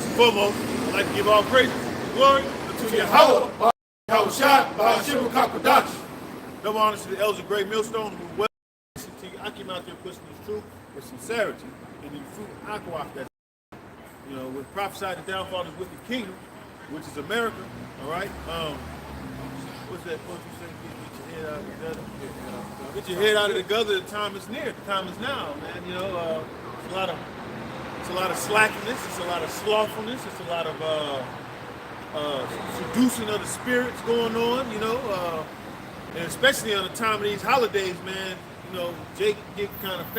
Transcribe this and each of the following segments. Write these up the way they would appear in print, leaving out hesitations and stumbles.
First and foremost, I'd like to give all praise and glory to Yahweh, Yahushua, Bahashim Kakadash. Double honors to the elders of Great Millstone who well I came out there pushing this truth with sincerity and the fruit of Aquaf that with prophesied the downfall of this wicked kingdom, which is America. All right. What's that quote you say? Get your head out of the gutter. Get your head out of the gutter. The time is near. The time is now, man. It's a lot of slackness. It's a lot of slothfulness. It's a lot of seducing of the spirits going on. And especially on the time of these holidays, man. Jake get kind of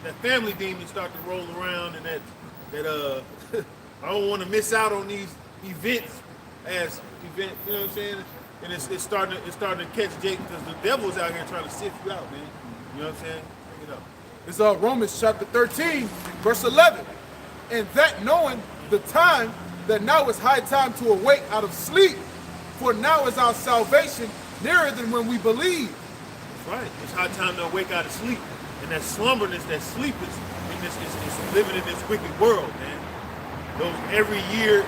that family demon start to roll around, and that I don't want to miss out on these events. You know what I'm saying? And it's starting to catch Jake because the devil's out here trying to sift you out, man. You know what I'm saying? Bring it up. It's Romans chapter 13, verse 11. And that knowing the time, that now is high time to awake out of sleep, for now is our salvation nearer than when we believe. That's right. It's high time to awake out of sleep. And that slumberness, that sleep is living in this wicked world, man. Those every year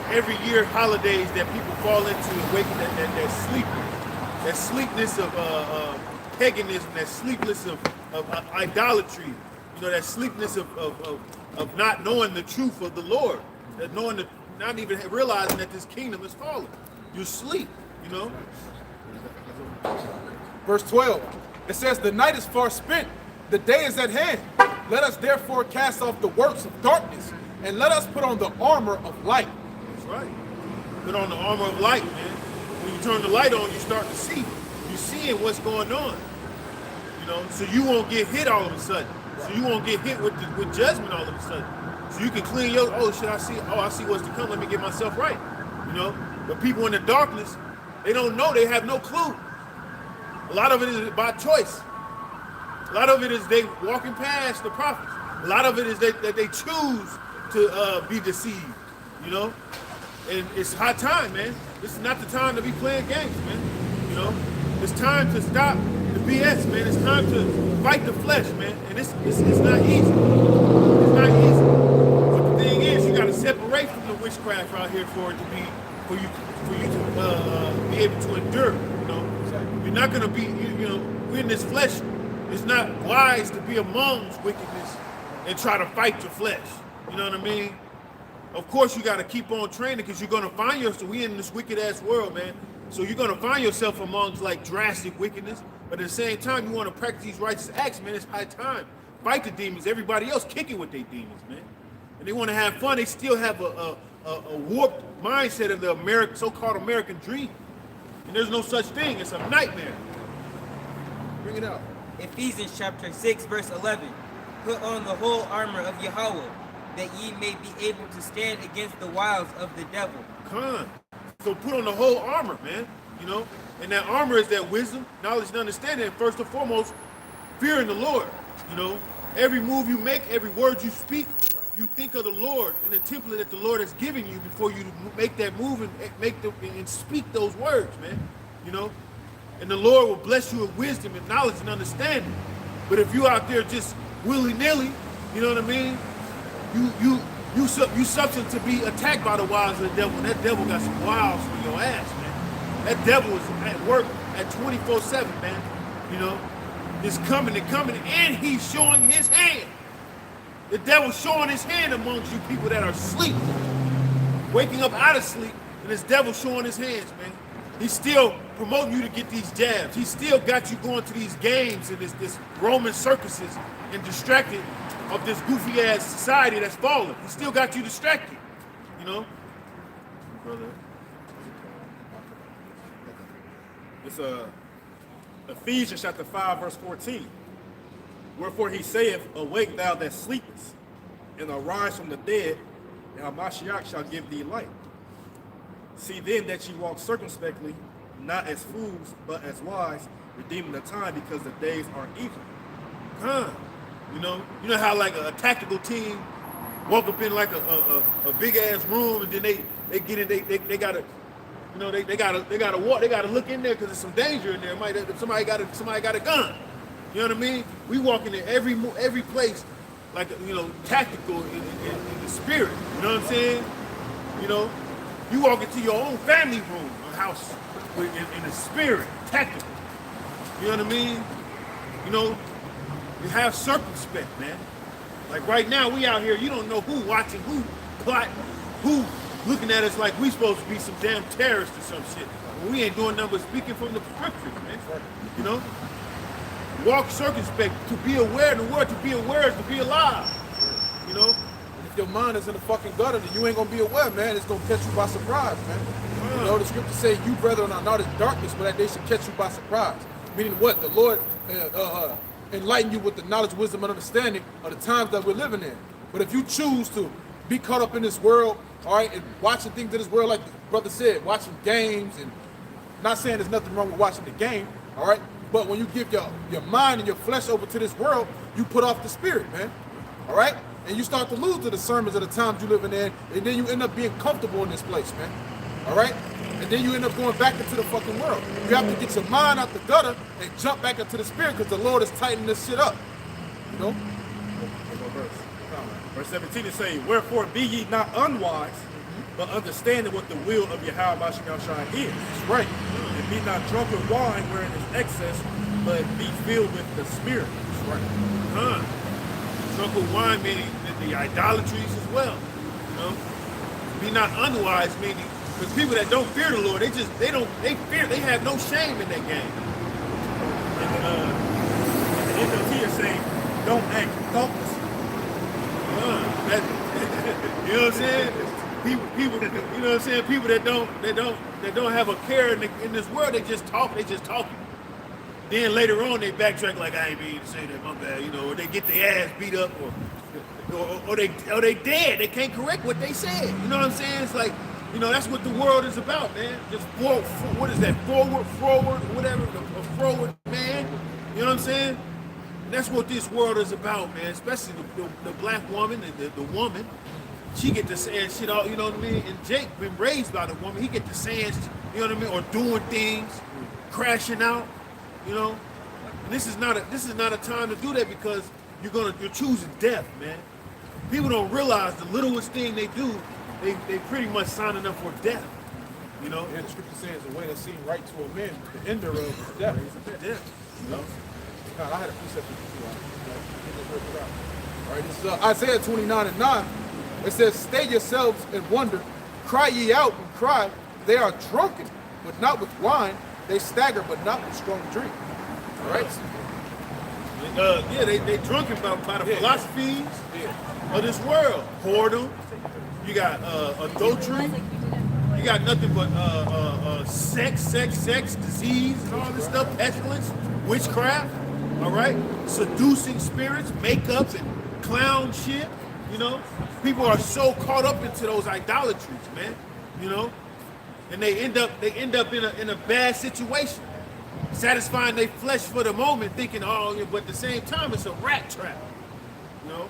holidays that people fall into, awaken that sleepness of paganism, that sleepness of idolatry, that sleepness of not knowing the truth of the Lord, that not even realizing that this kingdom is falling. You sleep, Verse 12, it says, the night is far spent, the day is at hand. Let us therefore cast off the works of darkness, and let us put on the armor of light. That's right. Put on the armor of light, man. When you turn the light on, you start to see. You're seeing what's going on. So you won't get hit all of a sudden. So you won't get hit with judgment all of a sudden. So you can clean your, I see what's to come. Let me get myself right. But people in the darkness, they don't know. They have no clue. A lot of it is by choice. A lot of it is they walking past the prophets. A lot of it is that they choose to be deceived, And it's high time, man. This is not the time to be playing games, man. It's time to stop the BS, man. It's time to fight the flesh, man. And it's not easy. It's not easy. But the thing is, you got to separate from the witchcraft out here for you to be able to endure. You're not gonna be, we're in this flesh. It's not wise to be amongst wickedness and try to fight your flesh. You know what I mean? Of course, you got to keep on training because you're going to find yourself. We in this wicked ass world, man. So you're going to find yourself amongst like drastic wickedness. But at the same time, you want to practice these righteous acts, man. It's high time. Fight the demons. Everybody else kicking with their demons, man. And they want to have fun. They still have a warped mindset of the so-called American dream. And there's no such thing. It's a nightmare. Bring it out. Ephesians chapter 6, verse 11. Put on the whole armor of Yahweh, that ye may be able to stand against the wiles of the devil. So put on the whole armor, man. And that armor is that wisdom, knowledge, and understanding. And first and foremost, fearing the Lord. Every move you make, every word you speak, you think of the Lord and the template that the Lord has given you before you make that move and speak those words, man. And the Lord will bless you with wisdom and knowledge and understanding. But if you out there just willy-nilly, you know what I mean? You subject to be attacked by the wiles of the devil. And that devil got some wiles for your ass, man. That devil is at work at 24/7, man. It's coming and coming, and he's showing his hand. The devil's showing his hand amongst you people that are asleep, waking up out of sleep, and this devil showing his hands, man. He's still promoting you to get these jabs. He still got you going to these games and this Roman circuses and distracted of this goofy ass society that's falling. He still got you distracted, Brother. It's Ephesians chapter 5, verse 14. Wherefore he saith, awake thou that sleepest, and arise from the dead, and Hamashiach shall give thee light. See then that ye walk circumspectly, not as fools, but as wise, redeeming the time, because the days are evil. You know how like a tactical team walk up in like a big ass room, and then they get in, they gotta, they gotta walk, they gotta look in there because there's some danger in there. Somebody got a gun. You know what I mean? We walk into every place like tactical in the spirit. You know what I'm saying? You know, you walk into your own family room or house in the spirit, tactical. You know what I mean? You know, you have circumspect, man. Like right now, we out here, you don't know who watching, who plotting, who looking at us like we supposed to be some damn terrorists or some shit. When we ain't doing nothing but speaking from the scriptures, man. You know? Walk circumspect, to be aware of the word, to be aware is to be alive. You know? And if your mind is in the fucking gutter, then you ain't gonna be aware, man. It's gonna catch you by surprise, man. You know, the scriptures say, you brethren are not as darkness, but that they should catch you by surprise. Meaning what? The Lord enlighten you with the knowledge, wisdom, and understanding of the times that we're living in. But if you choose to be caught up in this world, all right, and watching things in this world, like the brother said, watching games, and not saying there's nothing wrong with watching the game, all right, but when you give your mind and your flesh over to this world, you put off the spirit, man, all right? And you start to lose the discernment of the times you living in, and then you end up being comfortable in this place, man, all right? And then you end up going back into the fucking world. You have to get your mind out the gutter and jump back into the spirit, because the Lord is tightening this shit up, you know? Verse 17 is saying, wherefore be ye not unwise, but understanding what the will of Yahweh Shai is. That's right. And be not drunk with wine wherein is excess, but be filled with the Spirit. That's right. Drunk with wine meaning the idolatries as well. You know? Be not unwise meaning, because people that don't fear the Lord, they have no shame in that game. And the NLT is saying, don't act thoughtlessly. You know what I'm saying? People, you know what I'm saying? People that don't have a care in this world, they just talking. Then later on they backtrack like, I ain't mean to say that, my bad, you know, or they get their ass beat up or they dead. They can't correct what they said. You know what I'm saying? It's like, you know, that's what the world is about, man. Just what is that? Forward, whatever, a forward man. You know what I'm saying? And that's what this world is about, man. Especially the black woman and the woman. She get to saying shit all, you know what I mean? And Jake been raised by the woman. He get to saying, you know what I mean, or doing things, crashing out, you know. And this is not a time to do that, because you're choosing death, man. People don't realize the littlest thing they do, they pretty much signing up for death, you know. And the scripture says the way that seems right to a man, the end thereof is death. Death, you know. God, I had a precept too. All right, this is Isaiah 29:9. It says, stay yourselves and wonder, cry ye out and cry. They are drunken, but not with wine. They stagger, but not with strong drink. All right? They drunken by the philosophies of this world. Whoredom. You got adultery. You got nothing but sex, disease, and all this stuff, pestilence, witchcraft, all right? Seducing spirits, makeup, and clown shit, you know? People are so caught up into those idolatries, man, you know? And they end up in a bad situation, satisfying their flesh for the moment, thinking, oh, but at the same time, it's a rat trap, you know?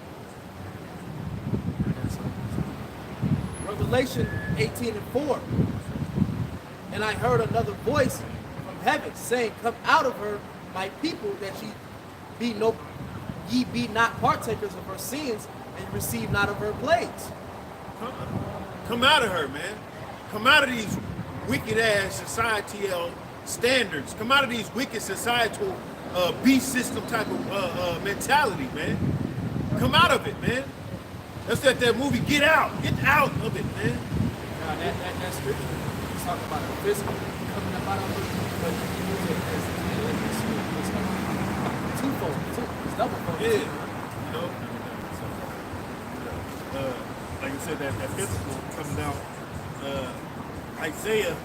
Revelation 18:4. And I heard another voice from heaven saying, come out of her, my people, that ye be not partakers of her sins, and receive not of her plagues. Come out of her, man. Come out of these wicked ass societal standards. Come out of these wicked societal beast system type of mentality, man. Come out of it, man. That's that movie, Get Out. Get out of it, man. Now that scripture is talking about a physical coming up out of it, but you can use it as twofold, it's double-fold. Yeah, you know. Like you said, that physical coming out. Isaiah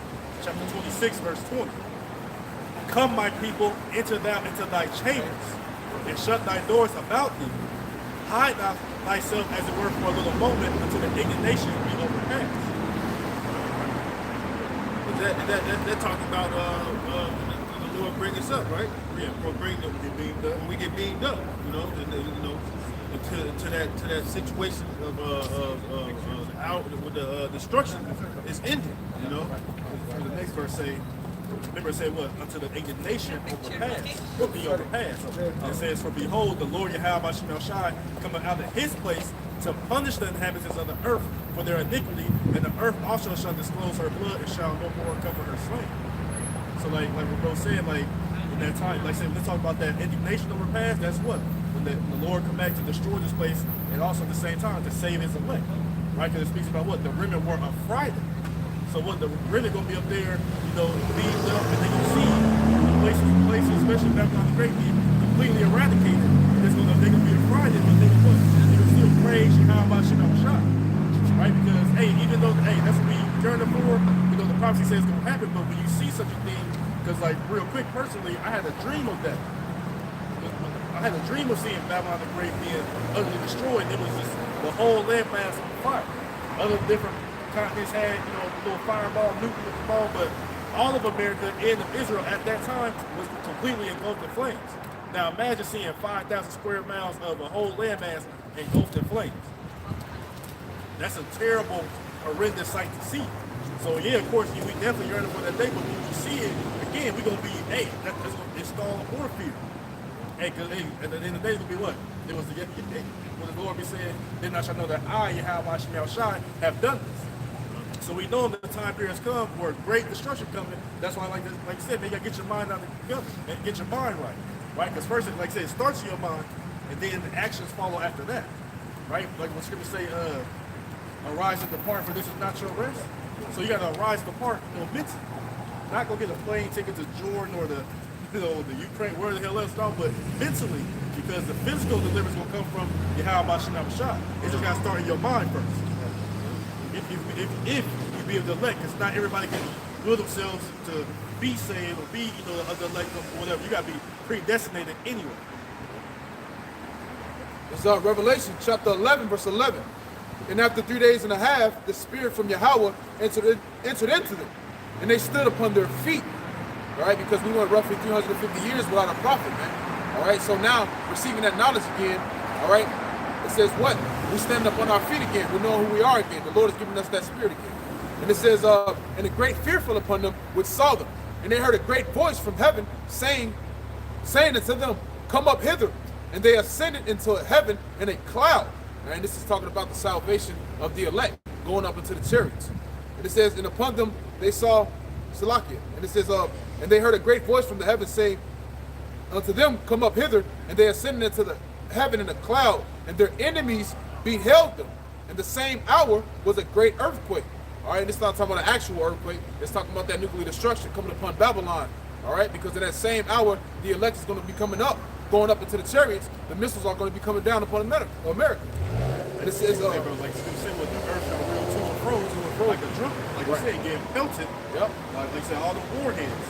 chapter 26, verse 20. Come, my people, enter thou into thy chambers, and shut thy doors about thee. Hide thyself, as it were, for a little moment, until the indignation be overpassed. They're talking about when the Lord bring us up, right? Yeah, When we get beamed up, you know, to that situation of out with the destruction is ending, you know. The next verse say, remember it said what? Until the indignation will be overpassed. It says, for behold, the Lord Yahweh Shai coming out of his place to punish the inhabitants of the earth for their iniquity And the earth also shall disclose her blood and shall no more cover her slain. So like what bro said, like in that time, like I said, let's talk about that indignation over past. That's what when the Lord come back to destroy this place, and also at the same time to save His elect, right? Because it speaks about what the remnant were a Friday. So what the remnant gonna be up there, you know, beaten up, and they gonna see places, especially Babylon the Great, being completely eradicated. They're gonna be a Friday, but they gonna still praise Yahweh Shem Shah, right? Because hey, even though that's what we yearn for, you know, the prophecy says it's gonna happen, but when you see such a thing, because like real quick, personally, I had a dream of that. I had a dream of seeing Babylon the Great being utterly destroyed. It was just the whole landmass on fire. Other different continents had, you know, a little fireball, nuclear ball, but all of America and of Israel at that time was completely engulfed in flames. Now imagine seeing 5,000 square miles of a whole landmass engulfed in flames. That's a terrible, horrendous sight to see. So yeah, of course, we definitely yearning for that day, but when you see it, again, we're gonna be, hey, that's gonna install more fear. Hey, cause hey, at the end of the day, it's gonna be what? It was the when the Lord be saying, then I shall know that I, Yahweh Shem Shai, have done this. So we know the time periods come where great destruction coming. That's why, like you said, man, you gotta get your mind out of the gutter and get your mind right? Because first, like I said, it starts in your mind, and then the actions follow after that, right? Like when Scripture say, "Arise and depart, for this is not your rest." So you gotta arise and depart, you know, mentally. Not go get a plane ticket to Jordan or the Ukraine, where the hell else, no, but mentally, because the physical deliverance will come from Yahweh Shem Shah. It just gotta start in your mind first. If you be of the elect, because not everybody can will themselves to be saved or be, you know, of the elect or whatever. You gotta be predestinated anyway. It's Revelation chapter 11, verse 11. And after 3 days and a half, the Spirit from Yahweh entered into them, and they stood upon their feet. All right, because we went roughly 350 years without a prophet, man. All right, so now receiving that knowledge again, all right, it says what? We stand up on our feet again. We know who we are again. The Lord has given us that Spirit again. And it says, and a great fear fell upon them which saw them. And they heard a great voice from heaven saying unto them, come up hither. And they ascended into heaven in a cloud. And this is talking about the salvation of the elect going up into the chariots. And it says, and upon them they saw Salakia. And it says, and they heard a great voice from the heaven saying unto them, come up hither. And they ascended into the heaven in a cloud, and their enemies beheld them. And the same hour was a great earthquake. All right, and it's not talking about an actual earthquake. It's talking about that nuclear destruction coming upon Babylon. All right, because in that same hour, the elect is going to be coming up, going up into the chariots. The missiles are going to be coming down upon America. And it says, hey, bro, like you said, with the earth got real to and fro, like a drum, like you said, getting pelted. Yep. Like they said, all the warheads.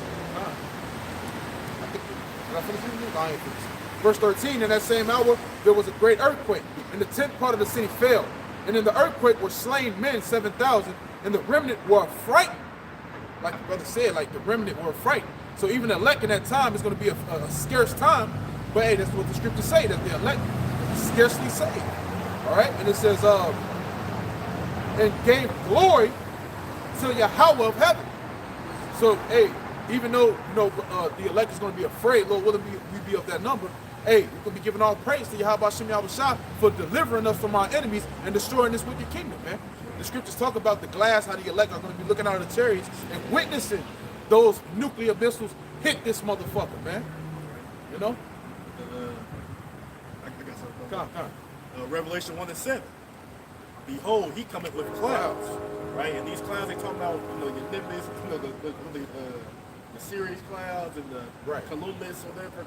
Verse 13, in that same hour, there was a great earthquake, and the 10th part of the city fell. And in the earthquake were slain men, 7,000, and the remnant were frightened. Like the brother said, like the remnant were frightened. So even the elect in that time is going to be a scarce time. But hey, that's what the scriptures say, that the elect is scarcely saved. All right, and it says, and gave glory to Yahweh of heaven. So, hey, even though, you know, the elect is going to be afraid, Lord, will we be of that number? Hey, we're going to be giving all praise to Yahweh Shem Shah for delivering us from our enemies and destroying this wicked kingdom, man. The scriptures talk about the glass, how the elect are going to be looking out of the chariots and witnessing those nuclear missiles hit this motherfucker, man. You know? I got something. Come on. Revelation 1:7. Behold, he cometh with clouds, right? And these clouds, they talking about, you know, the nimbus, you know, the Sirius clouds and the Columbus or whatever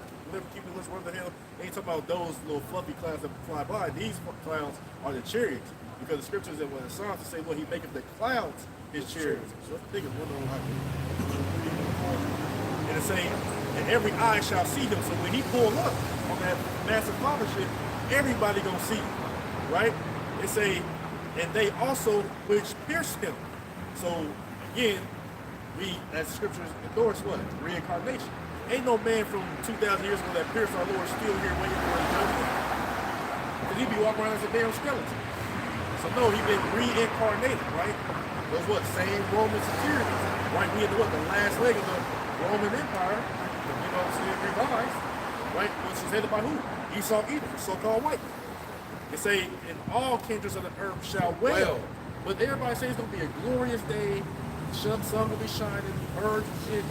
cumulus, whatever the hell. They ain't talking about those little fluffy clouds that fly by. These clouds are the chariots, because the scriptures that when the Psalms to say, well, he maketh the clouds his chariots. So I think it's one of them. And it's saying, and every eye shall see him. So when he pull up on that massive lava ship, everybody gonna see him, right? It say, and they also which pierced him. So again, we, as the scriptures endorse, what? Reincarnation. Ain't no man from 2,000 years ago that pierced our Lord still here waiting for his judgment. Because he be walking around as a damn skeleton. So no, he been reincarnated, right? Those what? Same Roman securities, right? We in the what? The last leg of the Roman Empire, you know what I'm saying, revised, right? Which is headed by who? Esau Edom, so-called white. They say, and all kindreds of the earth shall wail But everybody says it's gonna be a glorious day. Sun gonna be shining, birds and shit,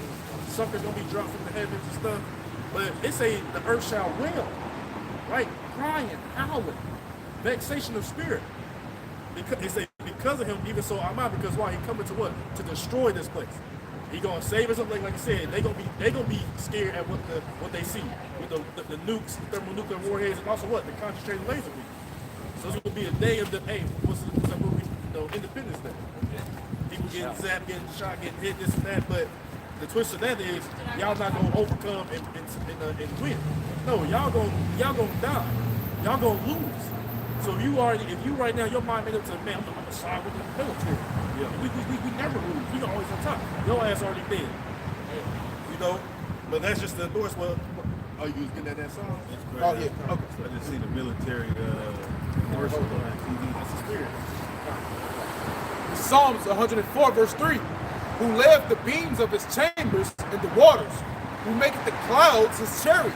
suckers gonna be dropped from the heavens and stuff. But it say the earth shall wail, right? Crying, howling, vexation of spirit. Because of him, even so I'm out, because why? He coming to what? To destroy this place. He gonna save us. Like I said, they gonna be scared at what they see with the nukes, thermonuclear warheads, and also what? The concentrated laser beams. So it's gonna be a day of the what's that movie? Independence Day. People getting zapped, getting shot, getting hit, this and that. But the twist of that is y'all not gonna overcome and win. No, y'all gonna die. Y'all gonna lose. So if you right now, your mind made up to, man, I'm gonna side with the military. Yeah. We never lose. We always on top. Your ass already dead. You know? But that's just the endorse. Well, are you getting at that song? Oh, yeah. Okay. I just see the military commercial on TV. That's the spirit. Psalms 104 verse 3, who layeth the beams of his chambers in the waters, who maketh the clouds his chariot,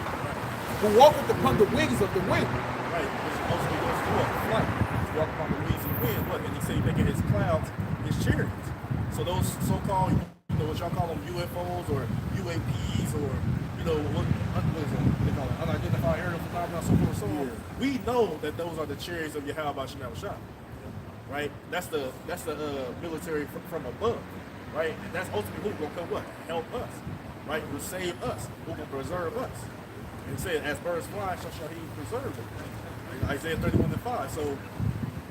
who walketh upon the wings of the wind. Right, which mostly goes to what? Flight. He's walking on the wings of the wind. What? And he said he's making his clouds his chariots. So those so-called, what y'all call them UFOs or UAPs or, what is it? They call it unidentified aerial phenomena, so forth and so on. We know that those are the chariots of Yahweh Shah. Right? That's the military from above. Right? And that's ultimately who's gonna come what? Help us. Right? Who save us, who gonna preserve us. And he said, as birds fly, so shall he preserve them. Like Isaiah 31:5. So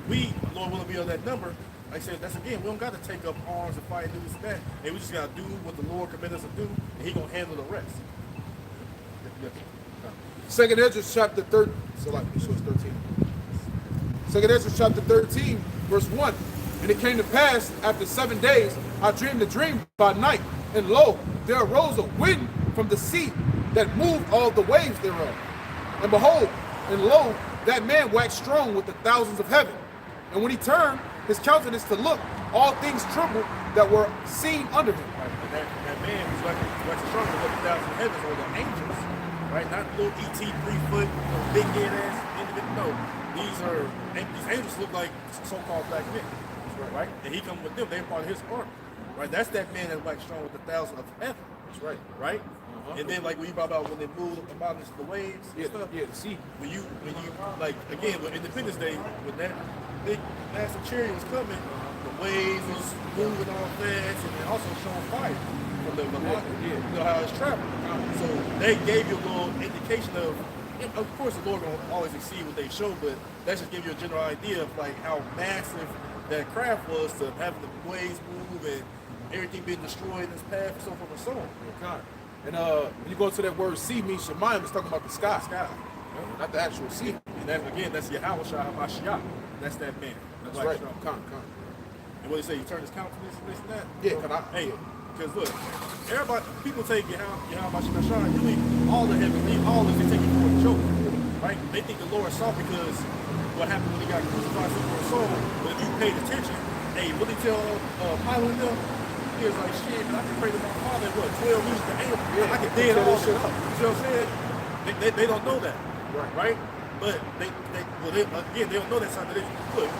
we, Lord willing, be of that number. Like I said, that's again, we don't got to take up arms and fight and do this and that. And we just got to do what the Lord commanded us to do, and he going to handle the rest. Second Ezra chapter 13. So like, so it's 13. Second Ezra chapter 13, verse 1. And it came to pass after 7 days, I dreamed a dream by night, and lo, there arose a wind from the sea that moved all the waves thereof. And behold, and lo, that man waxed strong with the thousands of heaven. And when he turned his countenance to look, all things trembled that were seen under him. Right. And that man who's waxing strong with the thousands of heavens, or the angels, right? Not little ET 3-foot, big head ass individual. No, these angels look like so-called black men, right? And he come with them. They're part of his army, right? That's that man that waxed strong with the thousands of heaven. That's right, right? And then like when you brought about when they move about into the waves and stuff. Yeah, the sea. When you like again with Independence Day, when that big massive chariot was coming, the waves was moving all fast and then also showing fire from the you know how it's traveling. So they gave you a little indication of course the Lord gonna always exceed what they show, but that just give you a general idea of like how massive that craft was to having the waves move and everything being destroyed in its path and so forth and so on. Okay. And when you go to that word sea, means Shemayim is talking about the sky. Not the actual sea. And that's Yahweh Shah HaMashiach. That's that man. That's right. Con. And what they say, he turned his countenance and this and that? Yeah, Hey, because look, people take Yahweh Mashiach, really all the heaven, all of it, they take it for a joke, right? They think the Lord saw because what happened when he got crucified for his soul. But if you paid attention, hey, what did he tell Pilate and them? He was like, shit, man, I can pray to my Father, 12 weeks to 8. Yeah, I can dead all shit up. You see what I'm saying? They don't know that, right? But they don't know that something. They look,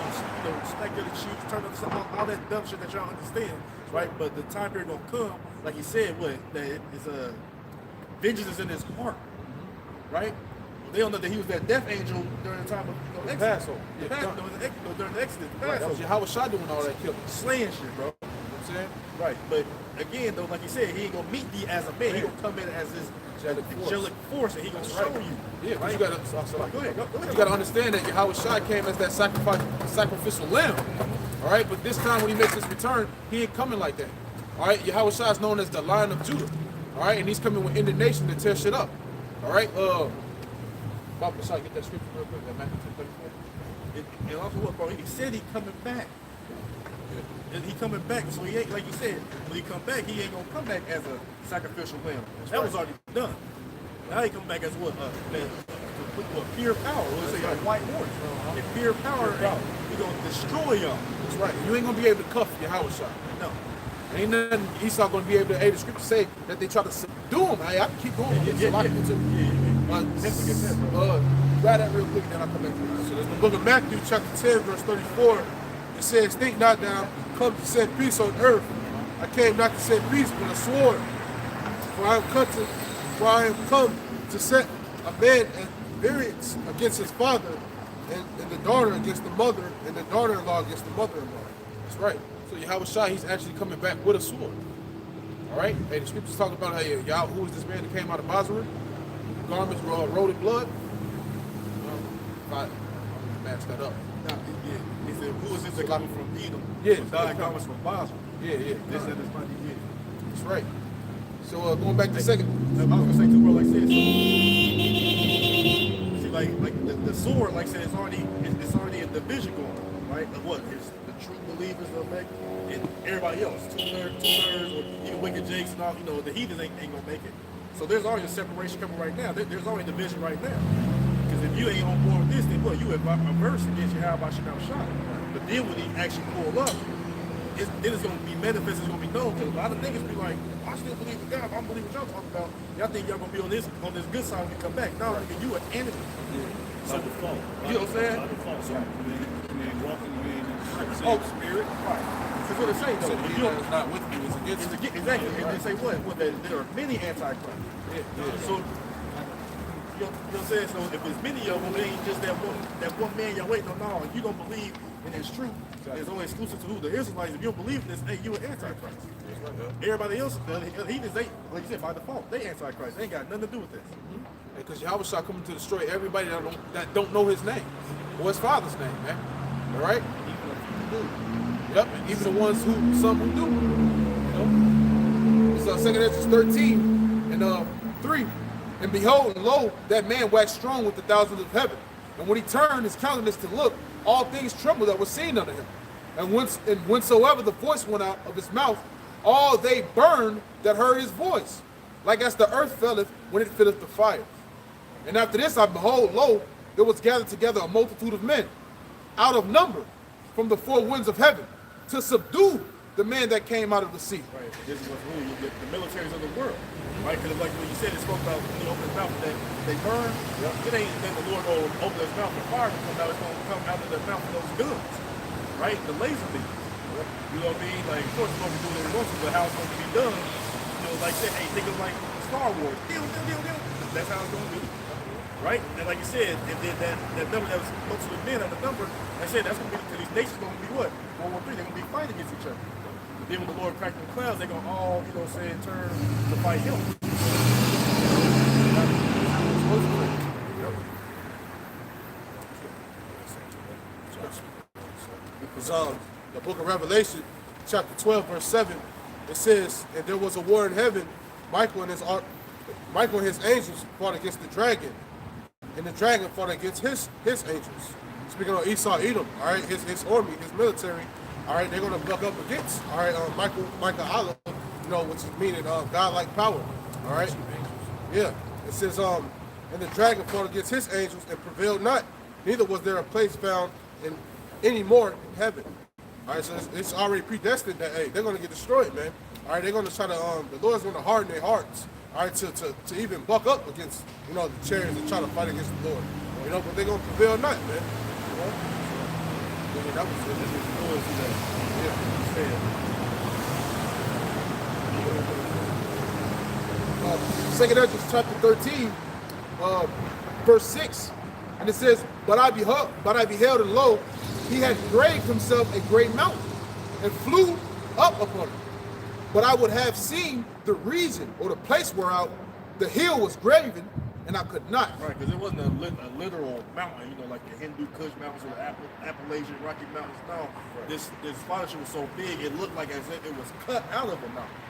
stack the sheets, turn up all that dumb shit that y'all understand, right? But the time period gonna come, like he said, that is vengeance is in his heart, right? They don't know that he was that death angel during the time of the Passover. During the Exodus, the Passover. That was Yahweh Shah doing all that killing, slaying shit, bro. Saying? Right, but again though, like he said, he ain't gonna meet thee as a man. He gonna come in as this angelic force, and he gonna show you. Yeah, but you gotta. Go ahead. You gotta understand that Yahweh Shah came as that sacrificial lamb. All right, but this time when he makes his return, he ain't coming like that. All right, Yahweh Shah is known as the Lion of Judah. All right, and he's coming with indignation to tear shit up. All right, Bob Shah, get that scripture real quick. That Matthew 10:34. And also what, bro? He said he coming back. And he coming back, so he ain't, like you said, when he come back, he ain't gonna come back as a sacrificial lamb. That was already done. Now he come back as what? Pure power. Let's say a white horse. And pure power, he gonna destroy y'all. That's right. You ain't gonna be able to cuff Yahweh Shah. No. Ain't nothing Esau gonna be able to, the scripture say that they try to subdue him. I can keep going. Grab that real quick, then I'll come back to it. So there's the book of Matthew, chapter 10, verse 34 It says, think not that I come to set peace on earth. I came not to set peace, but a sword. For I am come to set a man at variance against his father, and the daughter against the mother, and the daughter-in-law against the mother-in-law. That's right. So Yahweh Shai, he's actually coming back with a sword. All right? Hey, the scriptures talk about, hey, y'all, who is this man that came out of Basra? Garments were all rolled in blood. If I match that up. Now, he said, who is this that coming from Edom? Yeah. From dying garments from Basra. Yeah. This and this mighty yeah. That's right. So going back to second. I was gonna say too, bro. Like I said, see, like the sword, like I said, it's already a division going on, right? Of what? It's the true believers of make, and everybody else, two-thirds, or even wicked jakes and all. You know, the heathens ain't gonna make it. So there's already a separation coming right now. There's already a division right now. Because if you ain't on board with this, then what? You have a verse against you. How about you now shot? But then when he actually pull up, then it's going to be manifest, it's going to be known. Because a lot of niggas be like, I still believe in God, I don't believe what y'all talking about. Y'all think y'all going to be on this good side when you come back. No, nigga, you an enemy. By default. You know what I'm saying? By default. So you ain't walking, you ain't in the Oh, same spirit. Right. That's what it say, though. If you don't, It's not with you, it's against it's you. exactly. And they say what? What, that there are many antichrists. So, you know what I'm saying? So if there's many of them, it ain't just that one man y'all waiting on. No, if you don't believe in his truth, it's only exclusive to who? The Israelites. If you don't believe in this, hey, you an antichrist. Everybody else, he just they, like you said, by default, they antichrist. They ain't got nothing to do with this. Because Yahweh Shai coming to destroy everybody that don't know his name or his father's name, man. All right? Yep, and even the ones some who do. You know? So 2 Ezra 13 and 3. And behold, and lo, that man waxed strong with the thousands of heaven. And when he turned his countenance to look, all things trembled that were seen unto him. And whensoever the voice went out of his mouth, all they burned that heard his voice, like as the earth felleth when it filleth the fire. And after this, I behold, lo, there was gathered together a multitude of men, out of number, from the four winds of heaven, to subdue the man that came out of the sea. Right. This is what's ruling the militaries of the world. Right? Because like when you said, it spoke about when he opened his mouth that they burn. It ain't that the Lord will open his mouth and fire will come out. It's going to come out of the mouth of those guns. Right? The laser beams. You know what I mean? Like, of course, it's going to do what it wants to, but how it's going to be done, you know, like I said, hey, think of like Star Wars. That's how it's going to be. Right? And like you said, and then that number that was close to the men on the number, like I said, that's going to be, because these nations going to be what? World War III, they're going to be fighting against each other. But then when the Lord cracked the clouds, they're going to all, you know what I'm saying, turn to fight him. Because the book of Revelation, chapter 12, verse 7, it says, and there was a war in heaven, Michael and his angels fought against the dragon, and the dragon fought against his angels. Speaking of Esau, Edom, all right, his army, his military, all right, they're going to buck up against, all right, Michael Allah, you know, which is meaning God-like power, all right? Yeah, it says, and the dragon fought against his angels and prevailed not, neither was there a place found in any more in heaven. All right, so it's already predestined that, hey, they're going to get destroyed, man. All right, they're going to try to, the Lord's going to harden their hearts, all right, to even buck up against, you know, the chariots and try to fight against the Lord. You know, but they're going to prevail not, man. You know? Yeah, that was it. Second Ezra chapter 13, verse 6, and it says, But I beheld, and lo, he had graved himself a great mountain, and flew up upon it. But I would have seen the region or the place whereout the hill was graven, and I could not. Right, because it wasn't a literal mountain, you know, like the Hindu Kush Mountains or the Appalachian Rocky Mountains. No, this scholarship was so big, it looked like as if it was cut out of a mountain.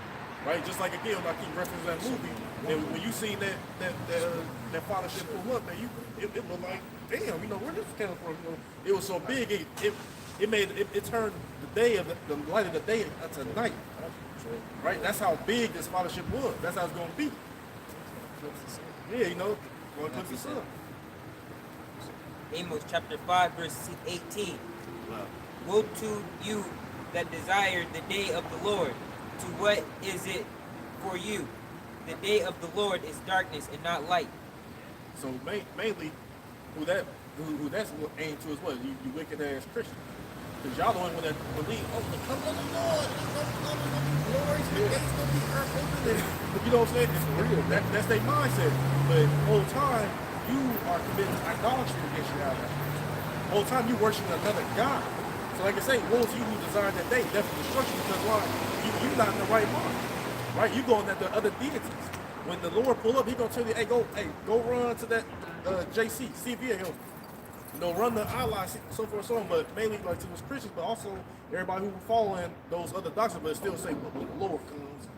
Right, just like again, I keep referencing that movie. And when you seen that fathership pull up, man, it looked like, damn, you know, where this came from? You know, it was so big, it turned the day of the light of the day into night. Right, that's how big this fathership was. That's how it's going to be. Yeah, you know, going to the sun. Amos chapter 5, verse 18. Woe to you that desire the day of the Lord. To what is it for you? The day of the Lord is darkness and not light. So mainly, who that's aimed to is what? You wicked ass Christian. Because y'all the one that believe, oh, the coming of the Lord, glories, the gates gonna be earth open. You know what I'm saying? It's real. That's their mindset. But the whole time, you are committing idolatry against Yahweh. The whole time you worshiping another God. So like I say, woe to you who designed that day, death and destruction, because why? You're not in the right mind. Right? You going at the other deities. When the Lord pull up, he gonna tell you, hey, go run to that JC, CVA Hill. You know, run the Allah, so forth and so on, but mainly like to us Christians, but also everybody who following those other doctrines, but still say, well, when the Lord comes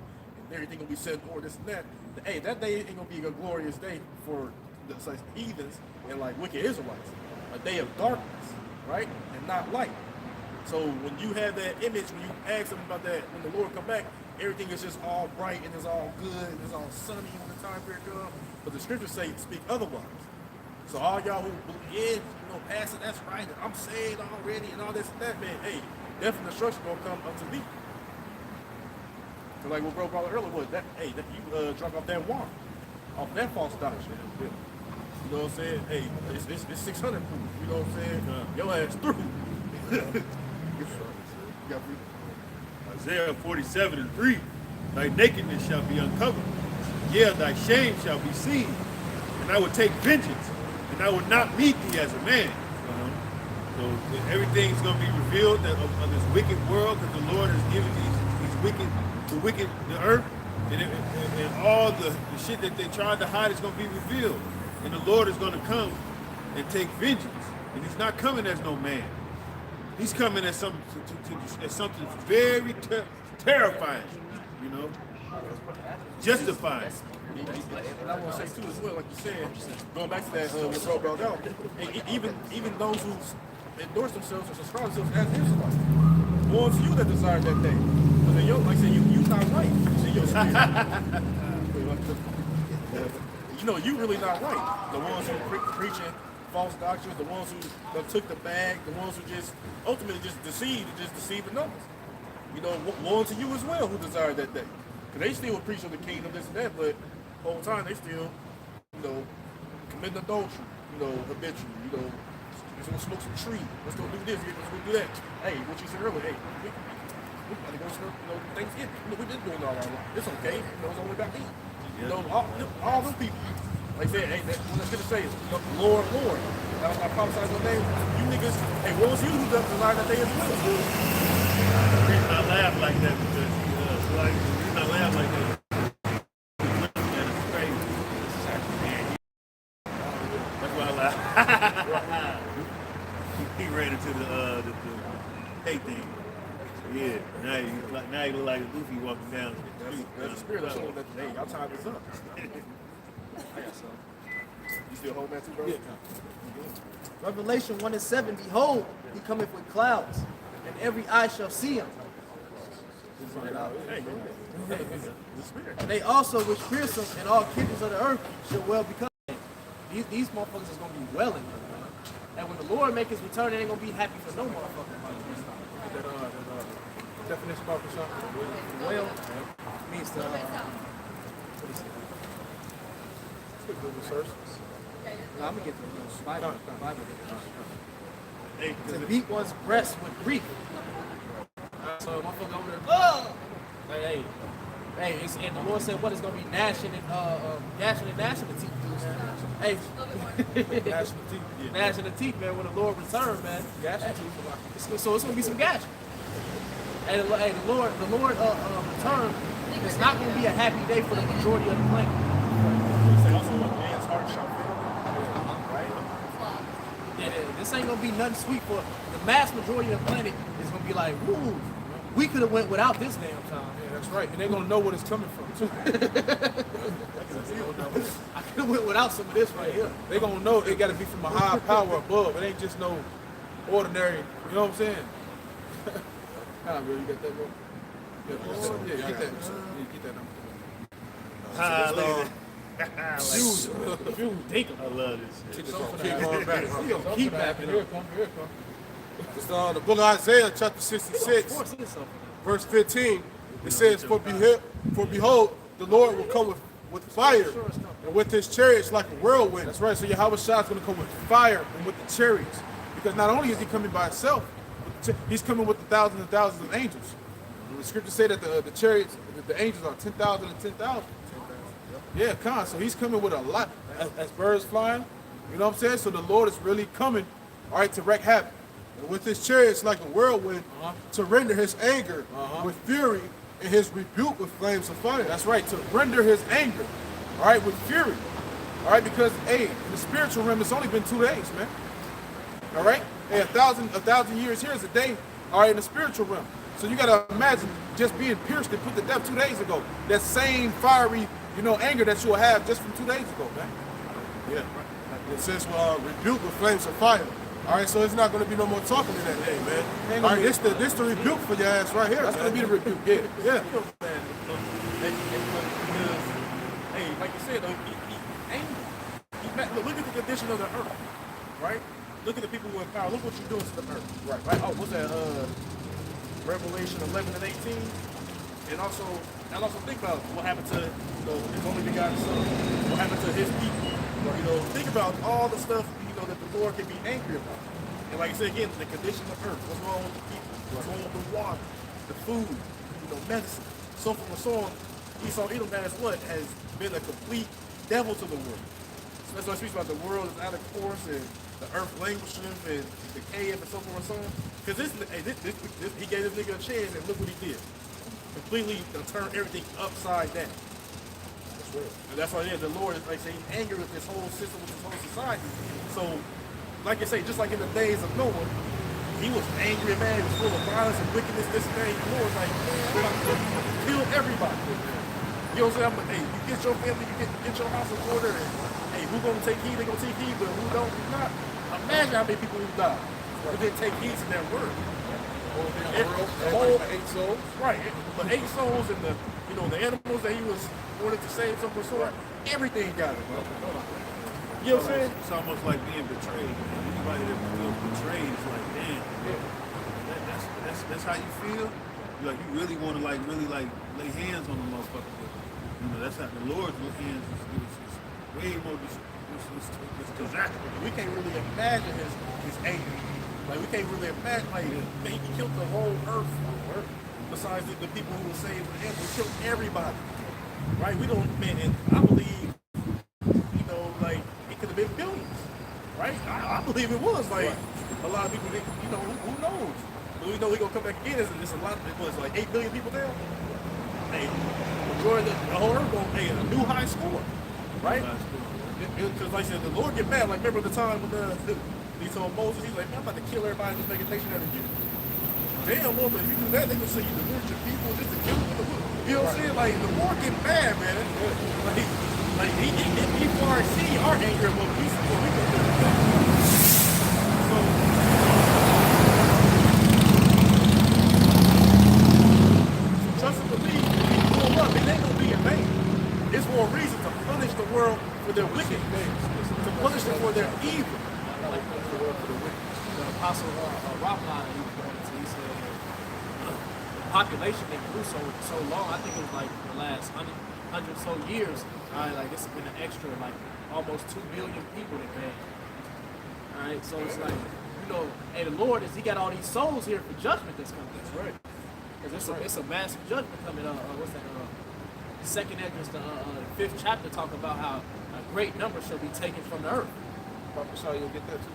and everything gonna be set in order, this and that. Hey, that day ain't gonna be a glorious day for the like, heathens and like wicked Israelites. A day of darkness, right? And not light. So when you have that image, when you ask them about that, when the Lord come back, everything is just all bright and it's all good and it's all sunny when the time period comes. But the scriptures say speak otherwise. So all y'all who believe, Pastor, that's right, and I'm saved already and all this and that, man, hey, death and destruction gonna come unto thee. So like what bro brought earlier was that, hey, that you drunk off that wine, off that false doctrine. You know what I'm saying? Hey, it's 600 proof. You know what I'm saying? Your ass through. Isaiah 47:3, thy nakedness shall be uncovered. Yeah, thy shame shall be seen. And I will take vengeance, and I will not meet thee as a man. So everything's going to be revealed of this wicked world that the Lord has given the wicked, the earth, and all the shit that they tried to hide is going to be revealed. And the Lord is going to come and take vengeance. And he's not coming as no man. He's coming as something very terrifying, justifying. And I want to say too as well, like you said, going back to that what bro brought out, even those who endorse themselves or subscribe themselves as Israelites, more of you that desire that day. But then like I said, you're not right. See, you really not right. The ones who preaching false doctrines, the ones who took the bag, the ones who just ultimately just deceived the numbers. Woe unto you as well who desire that day. Because they still preach on the kingdom, this and that, but the whole time they still, commit adultery, habitually, let's go smoke some tree, let's go do this, let's go do that. Hey, what you said earlier, hey, we gotta go smoke, Thanksgiving. We've been doing all our life. It's okay, it's only about eating. All them people. Like I said, hey, what I'm gonna say is, Lord, Lord. I prophesy your name. You niggas, hey, what was you who doesn't desire that day as well? The reason I laugh like that because the reason I laugh like that. It's crazy. That's why I laugh. He ran into the hay thing. Yeah. Now you look like a goofy walking down the street. That's the spirit of showing that hey, y'all time is up. I got some. You still hold that too, bro? Yeah. Revelation 1:7, behold, he cometh with clouds, and every eye shall see him. And they also which pierce him, and all kindreds of the earth shall well become. These motherfuckers is gonna be welling, man. And when the Lord make his return, they ain't gonna be happy for no motherfucker. Definition about for something. Well means to what is it? Google search. No, I'm gonna get the Bible. Hey, To beat one's breast with grief. So motherfucker over there, oh! Hey, and the Lord said what is gonna be gnashing and gnashing the teeth. Hey, gnashing the teeth, man. When the Lord return, man, so it's gonna be some gashing. And the Lord return. It's not gonna be a happy day for the majority of the planet. Also, a man's heart shall fail. Right? Yeah, this ain't gonna be nothing sweet for the mass majority of the planet. Is gonna be like, woo, we could have went without this damn time. Yeah, that's right. And they're gonna know what it's coming from too. I could have went without some of this right here. They gonna know it gotta be from a higher power above. It ain't just no ordinary, you know what I'm saying? Nah, bro, you got that, bro? Yeah, get that. Get that number. look at that. I love this shit. Keep going back. Keep backing Here up. it come. It's the book of Isaiah, chapter 66, verse 15. It says, For behold, the Lord will come with fire, and with his chariots like a whirlwind. That's right. So Yahweh Shah is going to come with fire and with the chariots. Because not only is he coming by himself with He's coming with the thousands and thousands of angels. The scriptures say that the chariots, the angels are 10,000 and 10,000. Yeah, Khan. So he's coming with a lot as birds flying. You know what I'm saying? So the Lord is really coming, all right, to wreak havoc. And with his chariots like a whirlwind, to render his anger with fury and his rebuke with flames of fire. That's right, to render his anger, all right, with fury. All right, because, hey, in the spiritual realm, it's only been 2 days, man. All right? Hey, a thousand years here is a day, all right, in the spiritual realm. So you got to imagine just being pierced and put to death 2 days ago. That same fiery, anger that you'll have just from 2 days ago, man. Yeah. It says rebuke with flames of fire. All right, so it's not going to be no more talking in that day, man. All right, this the rebuke for your ass right here. That's going to be the rebuke, Yeah. Hey, like you said, he angry. Look at the condition of the earth, right? Look at the people who are in power. Look what you're doing to the earth. Right. Oh, what's that? Revelation 11 and 18. And also think about what happened to his only begotten son. What happened to his people. Think about all the stuff that the Lord can be angry about. And like I said again, the condition of the earth. What's wrong with the people? What's wrong with the water, the food, medicine, so forth and so on. Esau Edom has been a complete devil to the world. So that's why it speaks about the world is out of course and the earth languishing and decaying and so forth and so on. Because he gave this nigga a chance and look what he did. Completely turned everything upside down. And that's why the Lord is, like I say, he's angry with this whole system, with this whole society. So, like I say, just like in the days of Noah, he was angry and mad, he was full of violence and wickedness, this and that. The Lord's like, man, I'm gonna kill everybody. You know what I'm saying? Hey, you get your family, you get your house in order, and hey, who's gonna take heed, they're gonna take heed, but who don't, who not. Imagine how many people who died who didn't take heed to that word. The whole 8 souls. Right, the 8 souls and the animals that he was wanted to save, some sort, everything got it, bro. You know what I'm saying? It's almost like being betrayed. Anybody that feels betrayed is like, damn, that's how you feel. You really want to lay hands on the motherfucker. That's how the Lord's hands is way more disastrous. We can't really imagine his anger. Like we can't really imagine he killed the whole earth. Besides the people who were saved from him, he killed everybody. Right? We don't, man, and I believe, it could have been billions. Right? I believe it was. A lot of people, who knows? But we know we're going to come back again. It's a lot, it was 8 billion people there. Hey, majority of the whole earth going to pay a new high score. Right? Because like I said, the Lord get mad. Like, remember the time when he told Moses, he's like, man, I'm about to kill everybody in this vegetation out of you. Damn, Lord, but if you do that, they're going to say you divorce your people just to kill them. You know what I'm saying? Like, the Lord get mad, man. He far exceed our anger what we can do. So, trust and believe, if you pull up, it ain't going to be in vain. It's for a reason to punish the world for their wicked things, to punish them for their evil. The Apostle Raphael, he was going to, he said, the population they grew so long. I think it was like the last 100 so years. Like this has been an extra almost 2 billion people that came. All right, so it's like hey, the Lord he got all these souls here for judgment that's coming. That's right. Because it's a massive judgment coming. What's that? Second Esdras, the 5th chapter, talk about how a great number shall be taken from the earth. Prophet Shah, you'll get that too.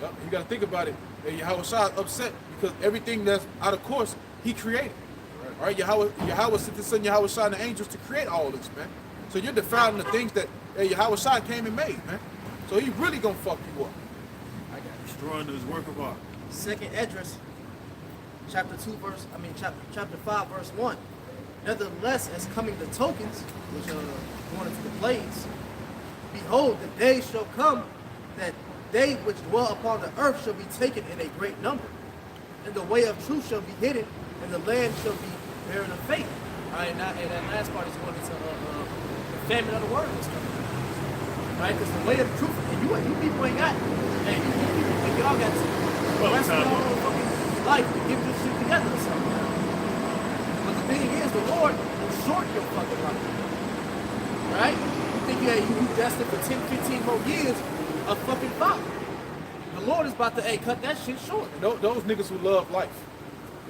Yep. You got to think about it. And Yahweh Shah is upset because everything that's out of course, he created. All right, Yahweh sent his son Yahweh Shah and the angels to create all this, man. So you're defiling the things that Yahweh Shah came and made, man. So he really gonna fuck you up. Destroying his work of art. Second Esdras, chapter 5, verse 1. Nevertheless, as coming the tokens, which are going into the plagues, behold, the day shall come that they which dwell upon the earth shall be taken in a great number, and the way of truth shall be hidden, and the land shall be barren of faith. All right, and that last part is going into the famine of the word is coming. Right, because the way of truth, and you people ain't got it. Hey, you people think y'all got to rest of your whole fucking life to get this shit together or something. But the thing is, the Lord will short your fucking life. Right? You think you destined for 10, 15 more years of fucking folly. The Lord is about to cut that shit short. And those niggas who love life.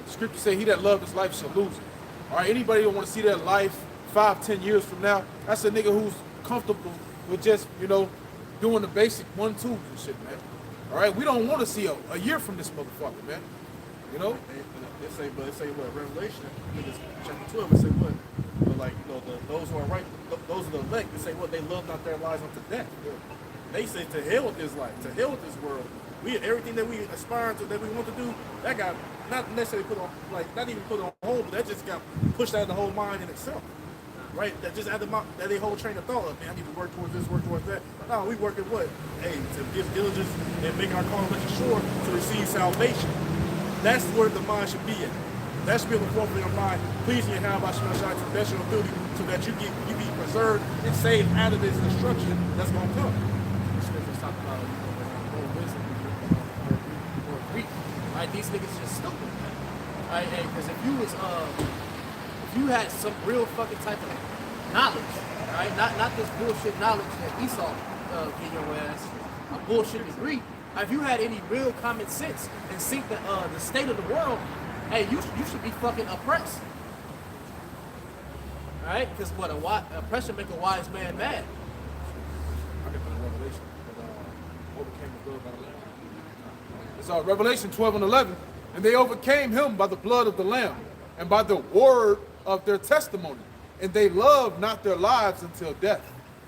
The scripture say he that loved his life shall lose it. All right, anybody who want to see their life 5-10 years from now, that's a nigga who's comfortable with just, doing the basic 1-2 and shit, man. All right, we don't want to see a year from this motherfucker, man. It say what? Revelation, chapter 12, it say what? Those who are right, those are the elect, they say what? They love not their lives unto death. They say to hell with this life, to hell with this world. Everything that we aspire to, that we want to do, that got not necessarily put on, not even put on hold, but that just got pushed out of the whole mind in itself. Right? That just added that they whole train of thought of, man, I need to work towards this, work towards that. No, we work at what? Hey, to give diligence and make our call election sure to receive salvation. That's where the mind should be at. That should be on the forefront of your mind. Pleasing your hand by Shema Shai to the best of your ability so that you be preserved and saved out of this destruction that's going to come. The scriptures talk about more wisdom or Greek. Right? These niggas just stupid, man. Right? Because if you had some real fucking type of knowledge, right? Not this bullshit knowledge that Esau get your ass, a bullshit degree. If you had any real common sense and see the state of the world, hey, you should be fucking oppressed. Right? Because oppression make a wise man mad. I get the Revelation. Overcame the blood by the Lamb. It's Revelation 12:11. And they overcame him by the blood of the Lamb and by the word of their testimony. And they loved not their lives until death.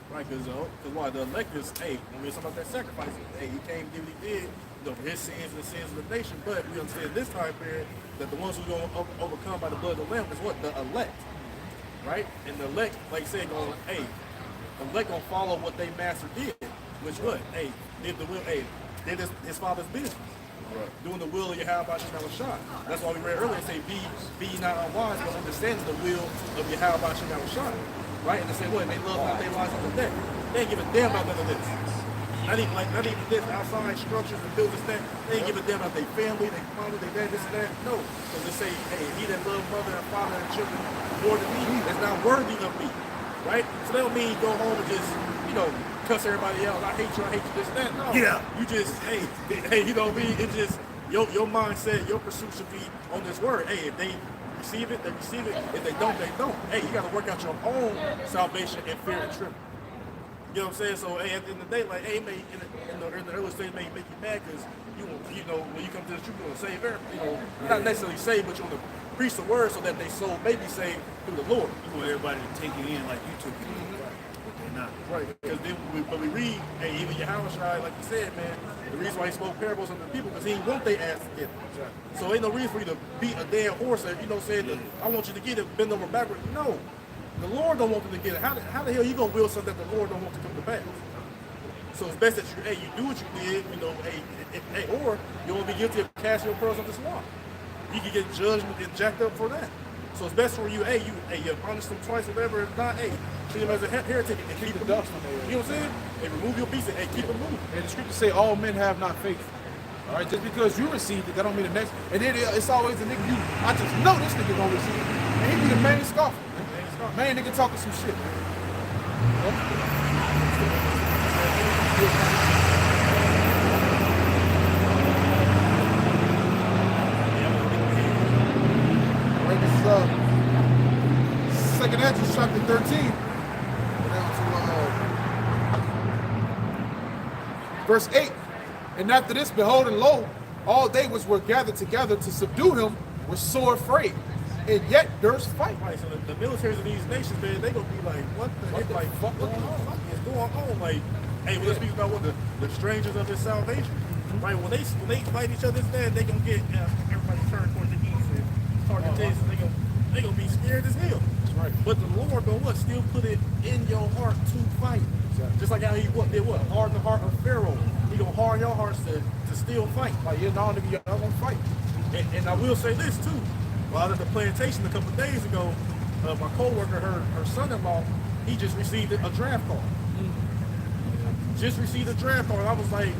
Right, because why the elect is, when we're talking about that sacrifice, he came and did what he did, for his sins and the sins of the nation. But we understand this time period that the ones who are going to overcome by the blood of the Lamb is what? The elect. Right? And the elect, like I said, the elect going to follow what they master did. Which what? Did the will, did his father's business. Right. Doing the will of Yahweh Shema Shai. That's why we read earlier, say, be not unwise, but understand the will of Yahweh Shema Shai. Right? And they say, what? They love not their lives unto death. They ain't give a damn about none of this. Not even this outside structures and buildings, that. They ain't give a damn about their family, their mama, their dad, this and that. No. Because they say, he that loves mother and father and children more than me is not worthy of me. Right? So that don't mean go home and just, cuss everybody else. I hate you, this and that. No. Yeah. You just, you know what I mean? It's just, your mindset, your pursuit should be on this word. If they receive it, they receive it. If they don't, they don't. You got to work out your own salvation in fear and trembling. You know what I'm saying? So, at the end of the day, in the early stage, may make you mad because when you come to the truth, you want to save everything. Not necessarily save, but you want to preach the word so that they soul may be saved through the Lord. You want everybody to take it in like you took it in. But they're not. Right. Because then when we read, even Yahweh Shai, like you said, man, the reason why he spoke parables unto the people because he didn't want their ass to get it. So ain't no reason for you to beat a dead horse and, saying that I want you to get it, bend over backward. No. The Lord don't want them to get it. How the hell you gonna will something that the Lord don't want to come to pass? So it's best that you do what you did, or you won't be guilty of casting your pearls on the swamp. You can get judged and jacked up for that. So it's best for you, you punish them twice or whatever. If not, treat them as a heretic and keep the dust. You know what I'm saying? Remove your beast and keep them moving. And the scriptures say all men have not faith. All right, just because you received it, that don't mean the next. And then it's always the nigga I just know this nigga gonna receive it. And he be the main scoffer. Main nigga talking some shit. Right, this is 2 Ezra chapter 13. Verse 8. And after this, behold, and lo, all they which were gathered together to subdue him were sore afraid, and yet durst fight. Right, so the militaries of these nations, man, they gonna be like, what the heck, like, what is going on? Like, when they speak about what the strangers of this salvation, right? When they fight each other, they gonna get everybody turn towards the east and target this, and they gonna be scared as hell. That's right. But the Lord gonna still put it in your heart to fight. Exactly. Just like how he did harden the heart of Pharaoh. He gonna harden your hearts to still fight. Like y'all gonna fight. And I will say this too. While I was at the plantation a couple of days ago, my coworker, her son-in-law, he just received a draft card. Just received a draft card. I was like,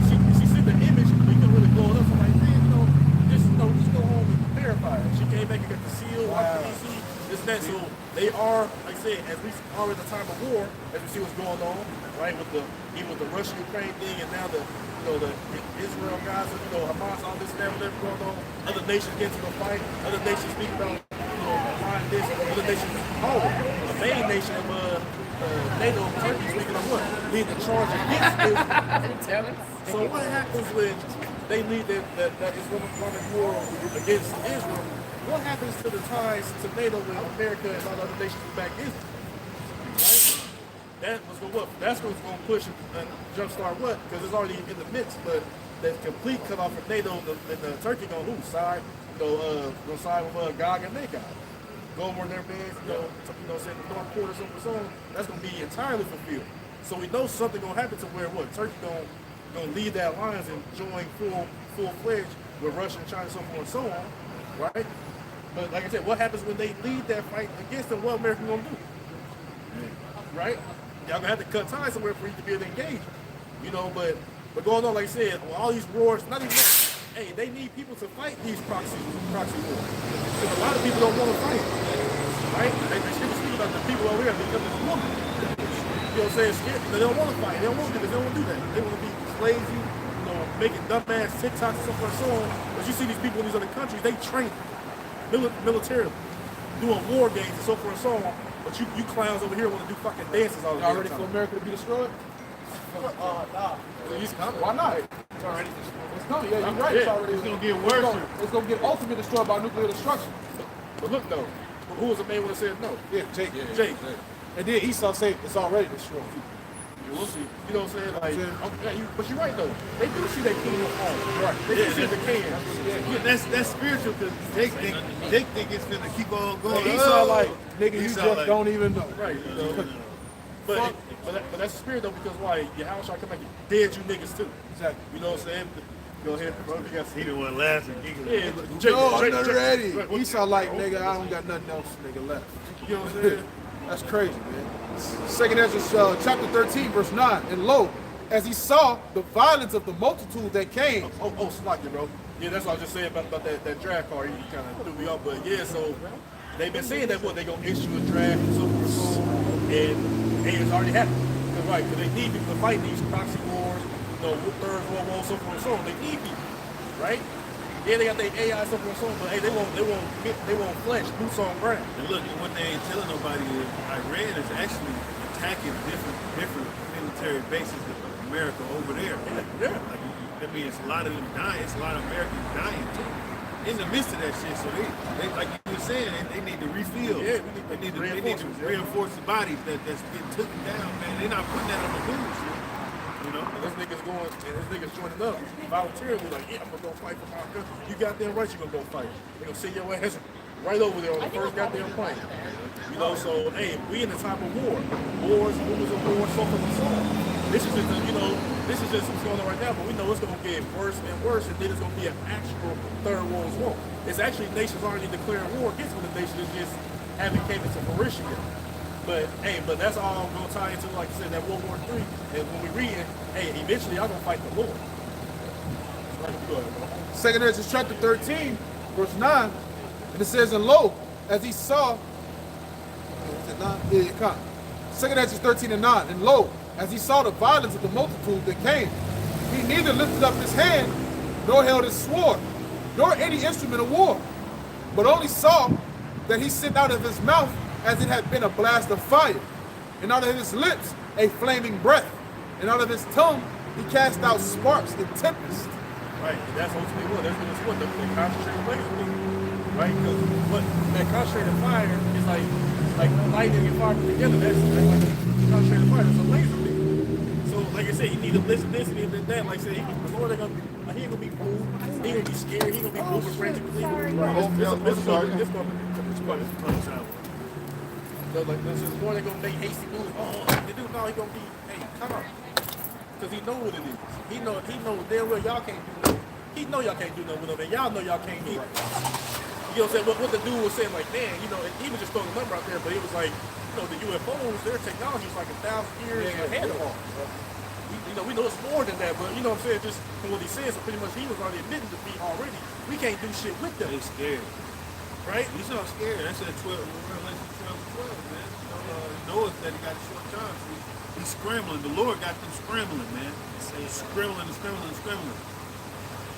she sent the image. We couldn't really blow it up. So I'm like, man, just go home and verify it. She came back and got the seal, Washington, D.C., this and that. So they are, like I said, as we are in the time of war, as we see what's going on, right? With the even with the Russia-Ukraine thing, and now the the Israel guys, Hamas, all this and that, whatever going on. Other nations get to the fight. Other nations speak about behind this. Other nations, the main nation of NATO, Turkey, speaking of what? Lead the charge against Israel. So what happens when they lead that Islamic war against Israel? What happens to the ties to NATO when America and all the other nations back Israel? Right? That's what's going to push and jumpstart what? Because it's already in the mix, but the complete cutoff of NATO and the Turkey going to lose side. Going to side with Gog and Magog. Go over their beds, saying the North Quarter, so on. That's going to be entirely fulfilled. So we know something going to happen to where what? Turkey going to lead that alliance and join full-fledged with Russia and China, so forth and so on, right? But like I said, what happens when they lead that fight against them? What America going to do? Right? Y'all gonna have to cut ties somewhere for you to be able to engage. But going on, like I said, all these wars, not even that, hey, they need people to fight these proxy wars. Because a lot of people don't want to fight. Right? They speak about the people over here because it's women. You know what I'm saying? Scared. They don't want to fight. They don't want to do this. They don't want to do that. They want to be lazy, making dumbass TikToks and so forth and so on. But you see these people in these other countries, they train militarily, doing war games and so forth and so on. But you clowns over here want to do fucking dances all the time. Y'all ready for America to be destroyed? Nah. Why not? It's already destroyed. It's coming. Yeah, you're right. It's already. It's gonna get worse. It's gonna get ultimately destroyed by nuclear destruction. But look though, who was the man that said no? Yeah, Jake. Jake. And then Esau said it's already destroyed. We'll see. You know what I'm saying? Like, but you're right though. They do see their kingdom fall. Right. They do see the king. Yeah, that's spiritual because Jake think it's gonna keep on going. And Esau like, nigga, you Esau just like, don't even know. Right. But that's the spirit though, because why? Your house shall come back dead, you niggas too. Exactly. You know what I'm saying? Go ahead, bro. You got He the one laughing, giggling. Yeah, No, I'm not ready. Right, Esau like, nigga, I don't got nothing else, nigga, left. You know what I'm saying? That's crazy, man. Second Ezra chapter 13, verse 9. And lo, as he saw the violence of the multitude that came. Slack it, bro. Yeah, that's what I was just saying about that draft card. You kind of threw me off, but yeah, so they've been saying that they gonna issue a draft and so forth, and it's already happened. Right, because they need people to fight these proxy wars, Third World War, so forth and so on. They need people, right? Yeah, they got their AI, so forth and so on, but hey, they won't flesh, boots on ground. And look, what they ain't telling nobody is Iran is actually attacking different military bases of America over there. Yeah. Like, that means a lot of them dying. It's a lot of Americans dying too. In the midst of that shit, so they like you were saying, they need to refill. Yeah, they need to reinforce the bodies that's getting taken down, man. They're not putting that on the news, And this nigga's joining up voluntarily, like, yeah, I'm gonna go fight for my country. You goddamn right you're gonna go fight. They're gonna send your ass right over there on the first goddamn plane. So hey, we in the time of war. Wars, rumors of war, so forth and so on. This is just this is just what's going on right now, but we know it's gonna get worse and worse, and then it's gonna be an actual third world war. It's actually nations already declaring war against one of the nations, just haven't came into fruition yet. But hey, that's all gonna tie into, like I said, that World War III. And when we read it, hey, eventually y'all gonna fight the Lord. Go ahead, bro. Second Ezra chapter 13, verse 9. And it says, and lo, as he saw, is it 9? Yeah, it comes. Second Ezra 13 and 9. And lo, as he saw the violence of the multitude that came, he neither lifted up his hand, nor held his sword, nor any instrument of war, but only saw that he sent out of his mouth as it had been a blast of fire, and out of his lips a flaming breath, and out of his tongue he cast out sparks and tempest. Right, and that's ultimately what? That's what the concentrated laser thing. Right? Because what that concentrated fire is like lightning and fire together. That's like concentrated fire. It's a laser thing. So like I said, you need to listen to this and to that. Like I said, the Lord ain't gonna he ain't gonna be moved. He ain't gonna be scared. He ain't gonna be moving frantically. Like this is more they gonna make hasty moves. They do now. He gonna be, hey, come on, because he know what it is. He know damn well y'all can't do nothing. He know y'all can't do nothing with him, and y'all know y'all can't either. You know what I'm saying? What the dude was saying, like, man, and he was just throwing a number out there, but it was like, the UFOs, their technology is like 1,000 years ahead of ours. We know it's more than that, but you know what I'm saying? Just from what he said, so pretty much he was already admitting to me already. We can't do shit with them. They scared. right? He's not scared. That's at 12, Revelation 12, man. Noah said he got a short time. So he's scrambling. The Lord got them scrambling, man. He's scrambling and scrambling and scrambling.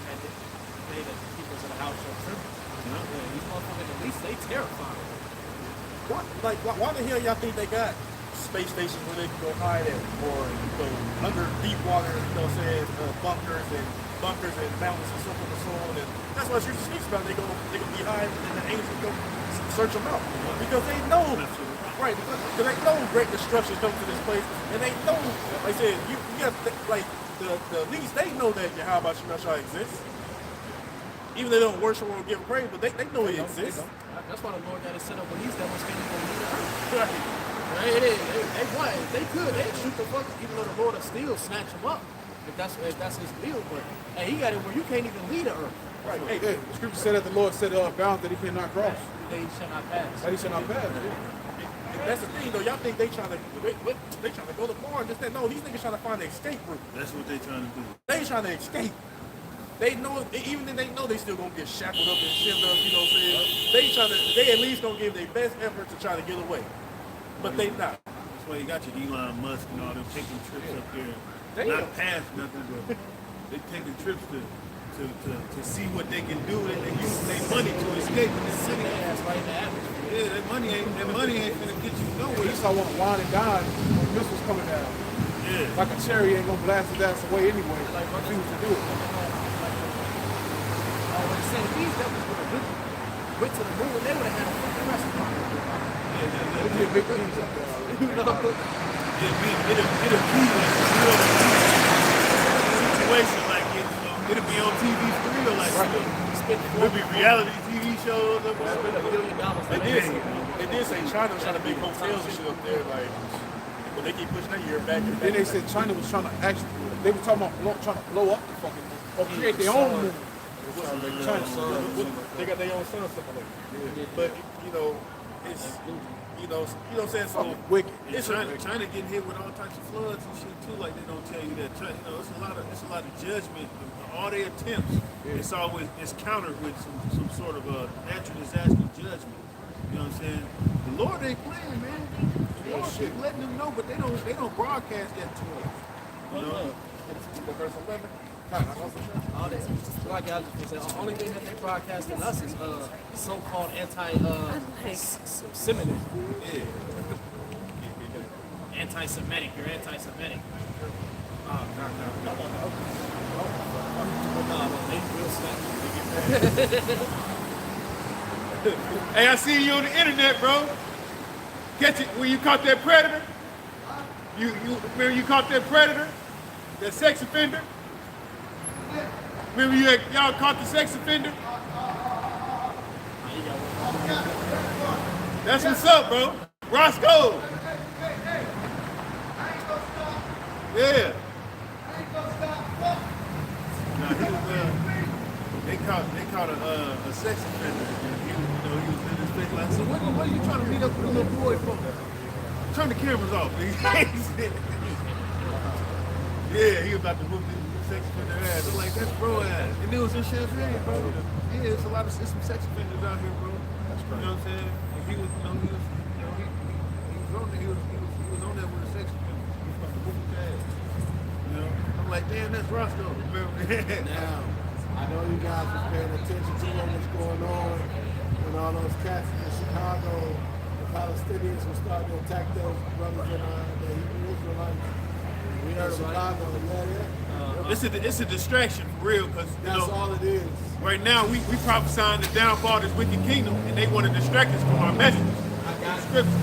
And they the people in the house shall tremble. You know? Yeah, these motherfuckers, at least they terrified. Why the hell y'all think they got space stations where they can go hide at, or go under deep water, you know what I'm saying, bunkers and mountains and so forth and so on. And that's why Scripture speaks about they gonna be hiding and the angels go search them out because they know, right? Because they know great destruction comes to this place, and they know, like I said, you have to, like the least they know that Yahweh Shemashah exists. Even they don't worship or give praise, but they know it exists. That's why the Lord got to set up police that was standing on the earth. Right. They won. If they could, they'd shoot the fuckers, even though the Lord will still snatch them up. If that's his will. But hey, he got it where you can't even leave the earth. Right. Hey, Yeah, the scripture said that the Lord set bounds that he cannot cross. They shall not pass. That he shall not pass. that's the thing though. Y'all think they trying to go to bar and just that? No, these niggas trying to find an escape route. That's what they trying to do. They trying to escape. They know, even if they know they still gonna get shackled up and shipped up, you know what I'm saying? They at least gonna give their best effort to try to get away. But they not. That's why you got your Elon Musk and all them taking trips up there. Damn. Not past nothing, but they taking trips to see what they can do. They use their money to escape in this city. That's right in the atmosphere. Yeah, that money ain't gonna get you nowhere. He saw one wine and dine when the missiles coming down. Yeah. Like a cherry ain't gonna blast his ass away anyway. Like, Like, refuse to do it. When the St. P's devils would have went to the moon, they would have had a fucking restaurant. They did big things up there already. You know? It'll be like a real situation like it, you know, it'll be on TV for real, like it'll be reality TV shows or whatever. They did say China was trying to make hotels and shit up there, like, but they keep pushing that year back and Then back. they said China was trying to actually, they were talking about trying to blow up the fucking moon or create their own moon. China. They got their own sun something like that. But you know, it's you know what I'm saying. So Wicked. it's China getting hit with all types of floods and shit too. Like they don't tell you that. China, you know, it's a lot of judgment. All their attempts, it's countered with some sort of a natural disaster judgment. You know what I'm saying? The Lord ain't playing, man. The Lord keep letting them know, but they don't broadcast that to us. You know? verse 11. All that. Like I just was saying, the only thing that they broadcast in us is so-called anti-Semitic. Yeah. Anti-Semitic. You're anti-Semitic. They real snatch. Hey, I see you on the internet, bro. Catch it when you caught that predator. You remember you caught that predator, that sex offender. Remember y'all caught the sex offender. That's what's up, bro. Roscoe. Yeah. Nah, he was, they caught a sex offender. He was in his face like, so what are you trying to meet up with a little boy for? Turn the cameras off, nigga. Yeah, he was about to whoop this sex offender ass. I'm like, that's bro ass. And it was in Champagne, bro. Yeah, it's some sex offenders out here, bro. That's right. You know what I'm saying? And he was on there with a sex offender. He was about to whoop his ass. You know? I'm like, damn, that's Roscoe. Remember? Now, I know you guys was paying attention to what was going on when all those cats in Chicago, the Palestinians were starting to attack those brothers in the Hebrew Israelites. We heard Chicago, It's a distraction for real, because that's all it is. right now we prophesying the downfall of this wicked kingdom, and they want to distract us from our message. I got it. Scripture. You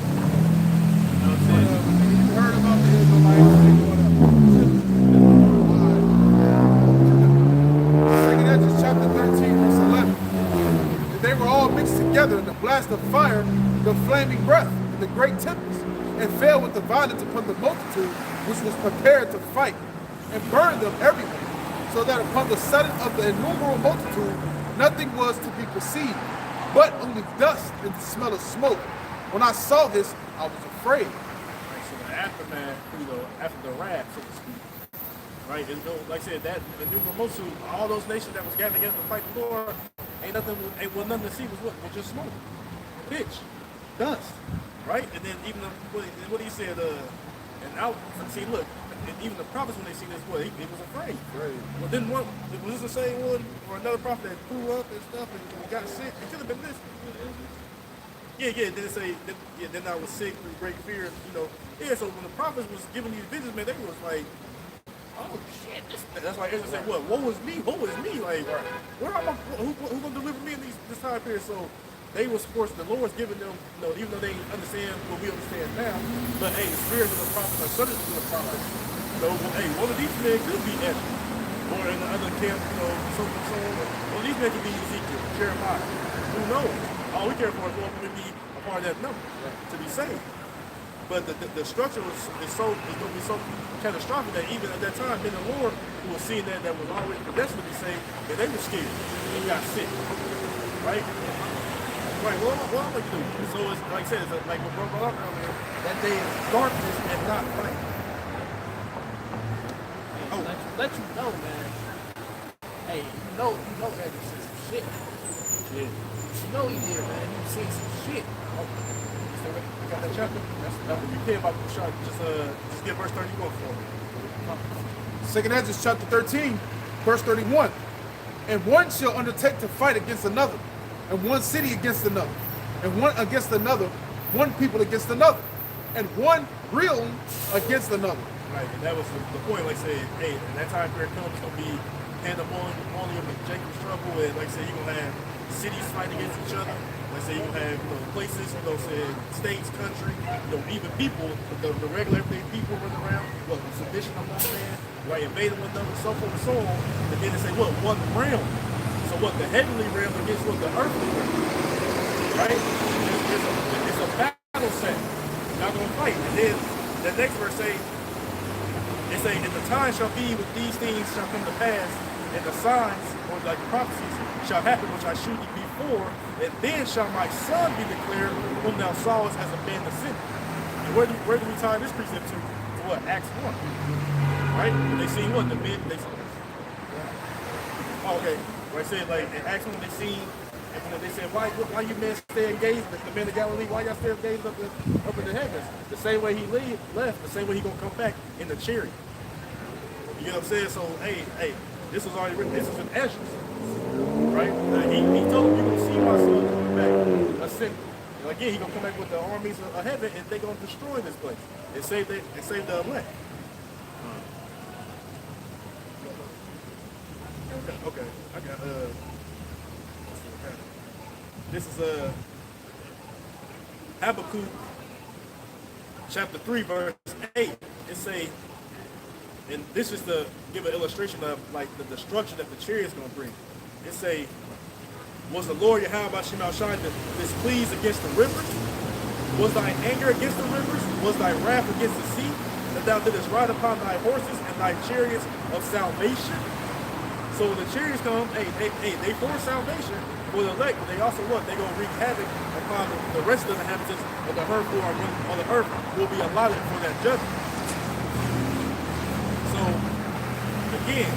know what I'm saying? You heard about the Israelites. Second Ezra chapter 13, verse 11. And they were all mixed together in the blast of fire, the flaming breath, and the great tempest, and fell with the violence upon the multitude which was prepared to fight, and burned them everywhere, so that upon the sudden of the innumerable multitude nothing was to be perceived, but only dust and the smell of smoke. When I saw this, I was afraid. Right, so the aftermath, you know, after the wrath, so to speak, right? Like I said, that the new multitude, all those nations that was gathered together to fight the Lord, ain't nothing to see was what? Was just smoke, pitch, dust, right? And then even what he said, and out. See, look, and even the prophets when they see this, what he was afraid. Right. Well, then what? Was this the same one or another prophet that threw up and stuff and got sick? It could have been this. Yeah. Then it say, then I was sick through great fear. Yeah. So when the prophets was giving these visions, man, they was like, oh shit. That's why Ezra said, what? Woe is me. Woe is me. Like, where am I? Who gonna deliver me in this time period? So they was forced. The Lord's giving them, even though they understand what we understand now. But hey, the spirits of the prophets are subject to the prophets. So hey, one of these men could be Ezra, or in the other camp, so on. One of these men could be Ezekiel, Jeremiah. Who knows? All we care for is what would be a part of that number to be saved. But the structure is going to be so catastrophic that even at that time, then the Lord, who was seeing that was already predestined to be saved, that they were scared. They got sick, right? Right. What am I going to do? So it's like I said, it's like what Bro brought up earlier. That day is darkness and not light. Let you know, man. Hey, you know that you see some shit. Yeah. You know he did, man. You seen some shit. I got that chapter. That's what you care about. Just get verse 31 for me. Second Ezra chapter 13, verse 31. And one shall undertake to fight against another, and one city against another, and one against another, one people against another, and one realm against another. Right, and that was the point. Like I said, hey, and that time period comes, it's gonna be pandemonium and Jacob's trouble, and like I said, you're gonna have cities fighting against each other. Like I say, you're gonna have places, states, country, even people, the regular everyday people running around, sedition among man, right, invading one another, so forth and so on. And then they say, one realm. So the heavenly realm against the earthly realm, right? It's a battle set. You're not gonna fight. And then the next verse say, and the time shall be with these things shall come to pass, and the signs, or like the prophecies, shall happen which I shewed thee before, and then shall my son be declared, whom thou sawest as a man ascending. And where do we tie this precept to? To what? Acts 1. Right? They seen what? The men, they oh, okay. Right, said like in Acts 1 they seen, and when they said, why you men stay engaged, the men of Galilee, why y'all stay engaged up in the heavens? The same way he left, the same way he gonna come back in the chariot. You know what I'm saying? So hey, this was already written. This is in Ezra, right? He told them, you're gonna see my son coming back, ascending. And again, he gonna come back with the armies of heaven, and they gonna destroy this place and save the elect. Okay. I got this is Habakkuk chapter 3 verse 8. It say, and this is to give an illustration of like the destruction that the chariot is going to bring. It say, was the Lord Yahweh Shemal Shai displeased against the rivers? Was thy anger against the rivers? Was thy wrath against the sea? That thou didst ride upon thy horses and thy chariots of salvation? So when the chariots come, they for salvation for the elect, but they also what? They gonna wreak havoc upon the rest of the inhabitants of the earth who are on the earth will be allotted for that judgment. So again,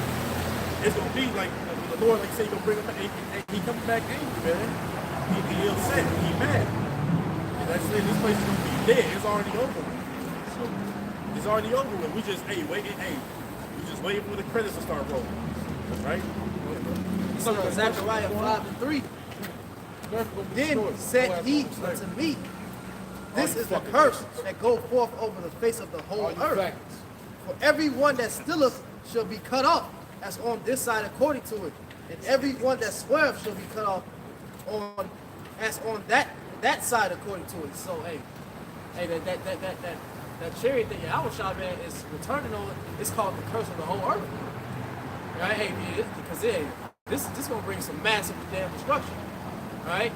it's gonna be like when the Lord, like say, he gonna bring him back. He comes back angry, man. He upset. He mad. And that's it. This place is gonna be dead. It's already over. So it's already over with. We just we just waiting for the credits to start rolling. Right? So Zechariah 5:3. Then said he unto me, this is the curse that go forth over the face of the whole earth. For every one that stealeth shall be cut off, as on this side according to it, and every one that sweareth shall be cut off as on that side according to it. So that chariot that Yahweh man is returning on, it's called the curse of the whole earth. Right? Because this is gonna bring some massive damn destruction. Right?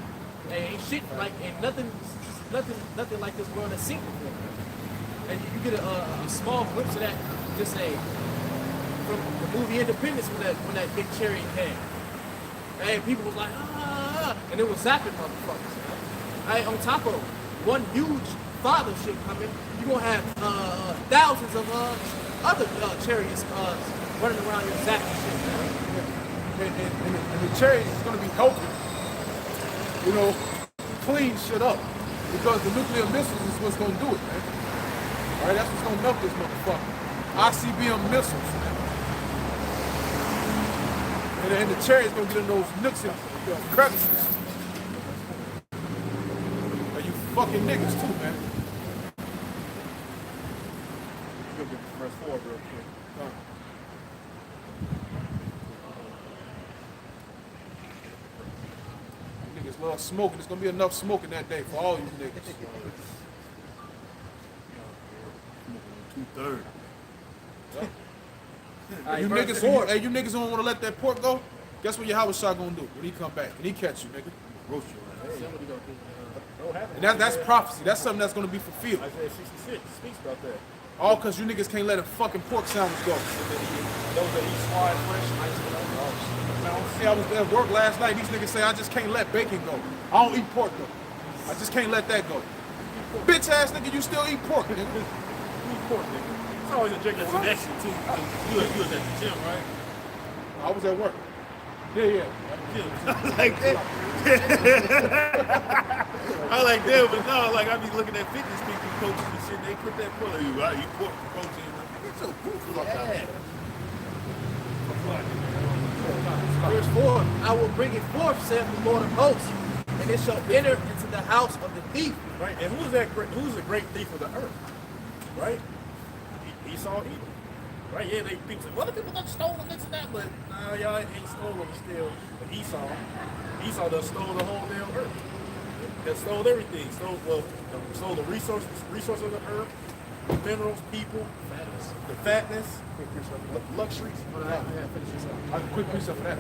Ain't shit like nothing like this world has seen before. And you get a small glimpse of that just from the movie Independence when that big chariot came. And people was like, and it was zapping motherfuckers. Right? On top of one huge father shit coming, you're gonna have thousands of other chariots running around your zapping shit, man. And the chariot is going to be helping you know, clean shit up. Because the nuclear missiles is what's gonna do it, man. All right, that's what's gonna melt this motherfucker. ICBM missiles, man. And the Chariots gonna get in those nooks and crevices. And you fucking niggas too, man. Go get verse 4 real quick. Niggas love smoking. There's gonna be enough smoking that day for all you niggas. 2/3. You niggas, hey, you niggas don't want to let that pork go? Guess what your Howard Shah gonna do when he come back? When he catch you, nigga? Roast you. And that's prophecy. That's something that's gonna be fulfilled. Isaiah 66 speaks about that. All because you niggas can't let a fucking pork sandwich go. Those that eat swine flesh, See, I was at work last night. These niggas say I just can't let bacon go. I don't eat pork though. I just can't let that go. Bitch ass nigga, you still eat pork, nigga. eat pork, nigga. It's always a drink That's that's an extra too. You was at the gym, right? I was at work. Yeah. Like that. I like that, but no, like I be looking at fitness people, coaches and shit. They put that pork. You pork for protein. Get your goofy fuck out there. Verse 4, I will bring it forth, saith the Lord of hosts, and it shall enter into the house of the thief. Right? And who's that? Who's the great thief of the earth? Right? Esau, Edom. Right? Yeah, people say, well, the people done stolen this and that, but nah, y'all ain't stolen still. But Esau done stole the whole damn earth. That stole everything. Stole the resources of the earth, the minerals, people, the fatness, the luxuries. I can quick precept for that.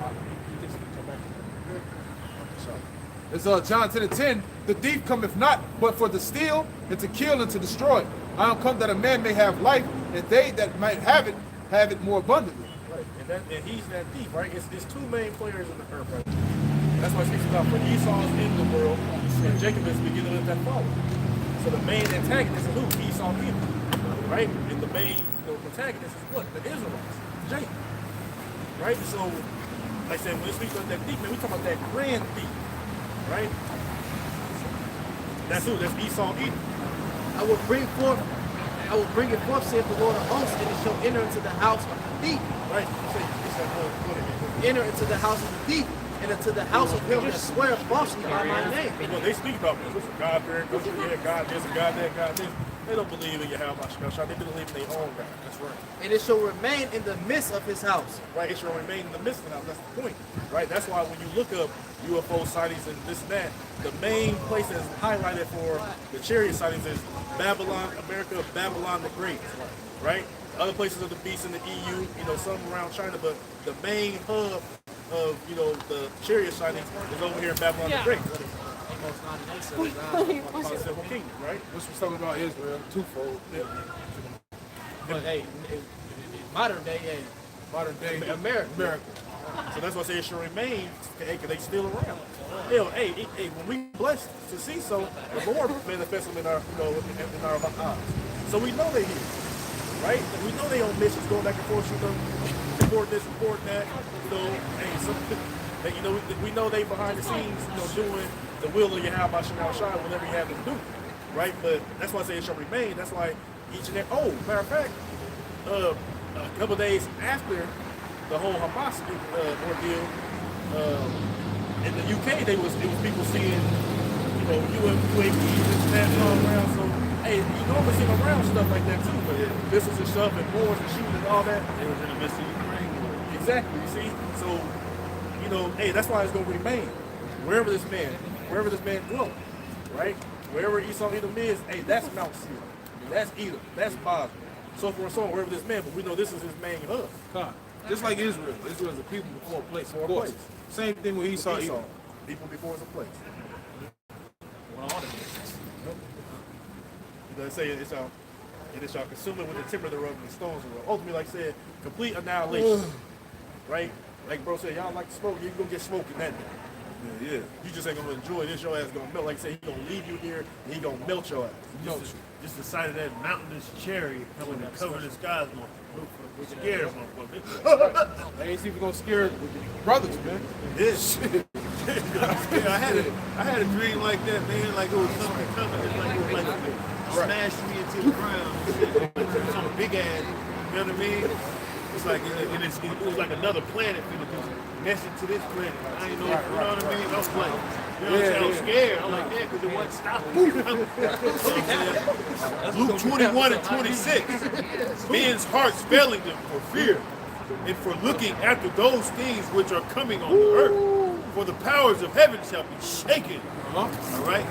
It's John 10:10. The thief cometh not, but for to steal and to kill and to destroy. I am come that a man may have life, and they that might have it more abundantly. Right, and he's that thief, right? It's two main players in the earth, right? That's why it speaks about when Esau is in the world, and Jacob is beginning of that fall. So the main antagonist is who? Esau, Edom, right? And the main protagonist is what? The Israelites, Jacob, right? So, like I said, when it speaks about that thief, man, we talking about that grand thief, right? That's who? That's Esau, Edom. I will bring it forth, saith the Lord of hosts, and it shall enter into the house of the thief. Right? Enter into the house of the thief, and into the house of him that swear falsely by my name. Well, they speak about this. God fearing country, yeah, God this, God that, God this. They don't believe in Yahweh Shah. They believe in their own God. That's right. And it shall remain in the midst of his house. Right, it shall remain in the midst of the house. That's the point. Right? That's why when you look up UFO sightings and this and that, the main place that's highlighted for the chariot sightings is Babylon, America, Babylon the Great. Right? Other places of the beast in the EU, some around China, but the main hub of, the chariot sightings is over here in Babylon the Great. Civil kingdom, right? Which was talking about Israel, twofold. Yeah. But hey, in modern day, hey, Modern day America. So that's why I say it should remain, because they still around. Hell, hey, when we blessed to see so, the Lord manifests them in our, in our eyes. So we know they're here, right? We know they on missions, going back and forth, reporting this, reporting that. We know they behind the scenes, doing the will of Yahweh Shah whenever you have them do, right? But that's why I say it shall remain. That's why each and every, matter of fact, a couple days after the whole Hamas ordeal, in the UK, it was people seeing, UAPs and that all around. So, hey, you normally see them around stuff like that too, but missiles and stuff and wars and shooting and all that. It was in the midst of Ukraine. Exactly, you see? So, hey, that's why it's going to remain. Wherever this man dwells, right? Wherever Esau Edom is, hey, that's Mount Seir. That's Edom. That's Basra. So forth and so on, wherever this man, but we know this is his main hub. Just like Israel. Israel is a people before a place, of course. Same thing with Esau. People before it's a place. They say it shall consume it with the timber thereof and the stones thereof. Ultimately, like I said, complete annihilation. Right? Like bro said, y'all like to smoke, you can go get smoked in that day. Yeah. You just ain't gonna enjoy this, your ass gonna melt. Like I said, he gonna leave you here and he gonna melt your ass. Just the sight of that mountainous cherry coming to cover the skies gonna scare motherfucker. They ain't even gonna scare brothers, man. This shit. Yeah, I had a dream like that, man. Like it was something coming. It's like it was like smashed me into the ground. Like some big ass. You know what I mean? It's like it was like another planet finna be messing to this planet. I ain't know, you know what I mean? I was like, you know what I'm saying? I was scared. I'm like, yeah, because it wasn't stopping. You know? Luke 21 and 26. Men's hearts failing them for fear and for looking after those things which are coming on the earth. For the powers of heaven shall be shaken. All right?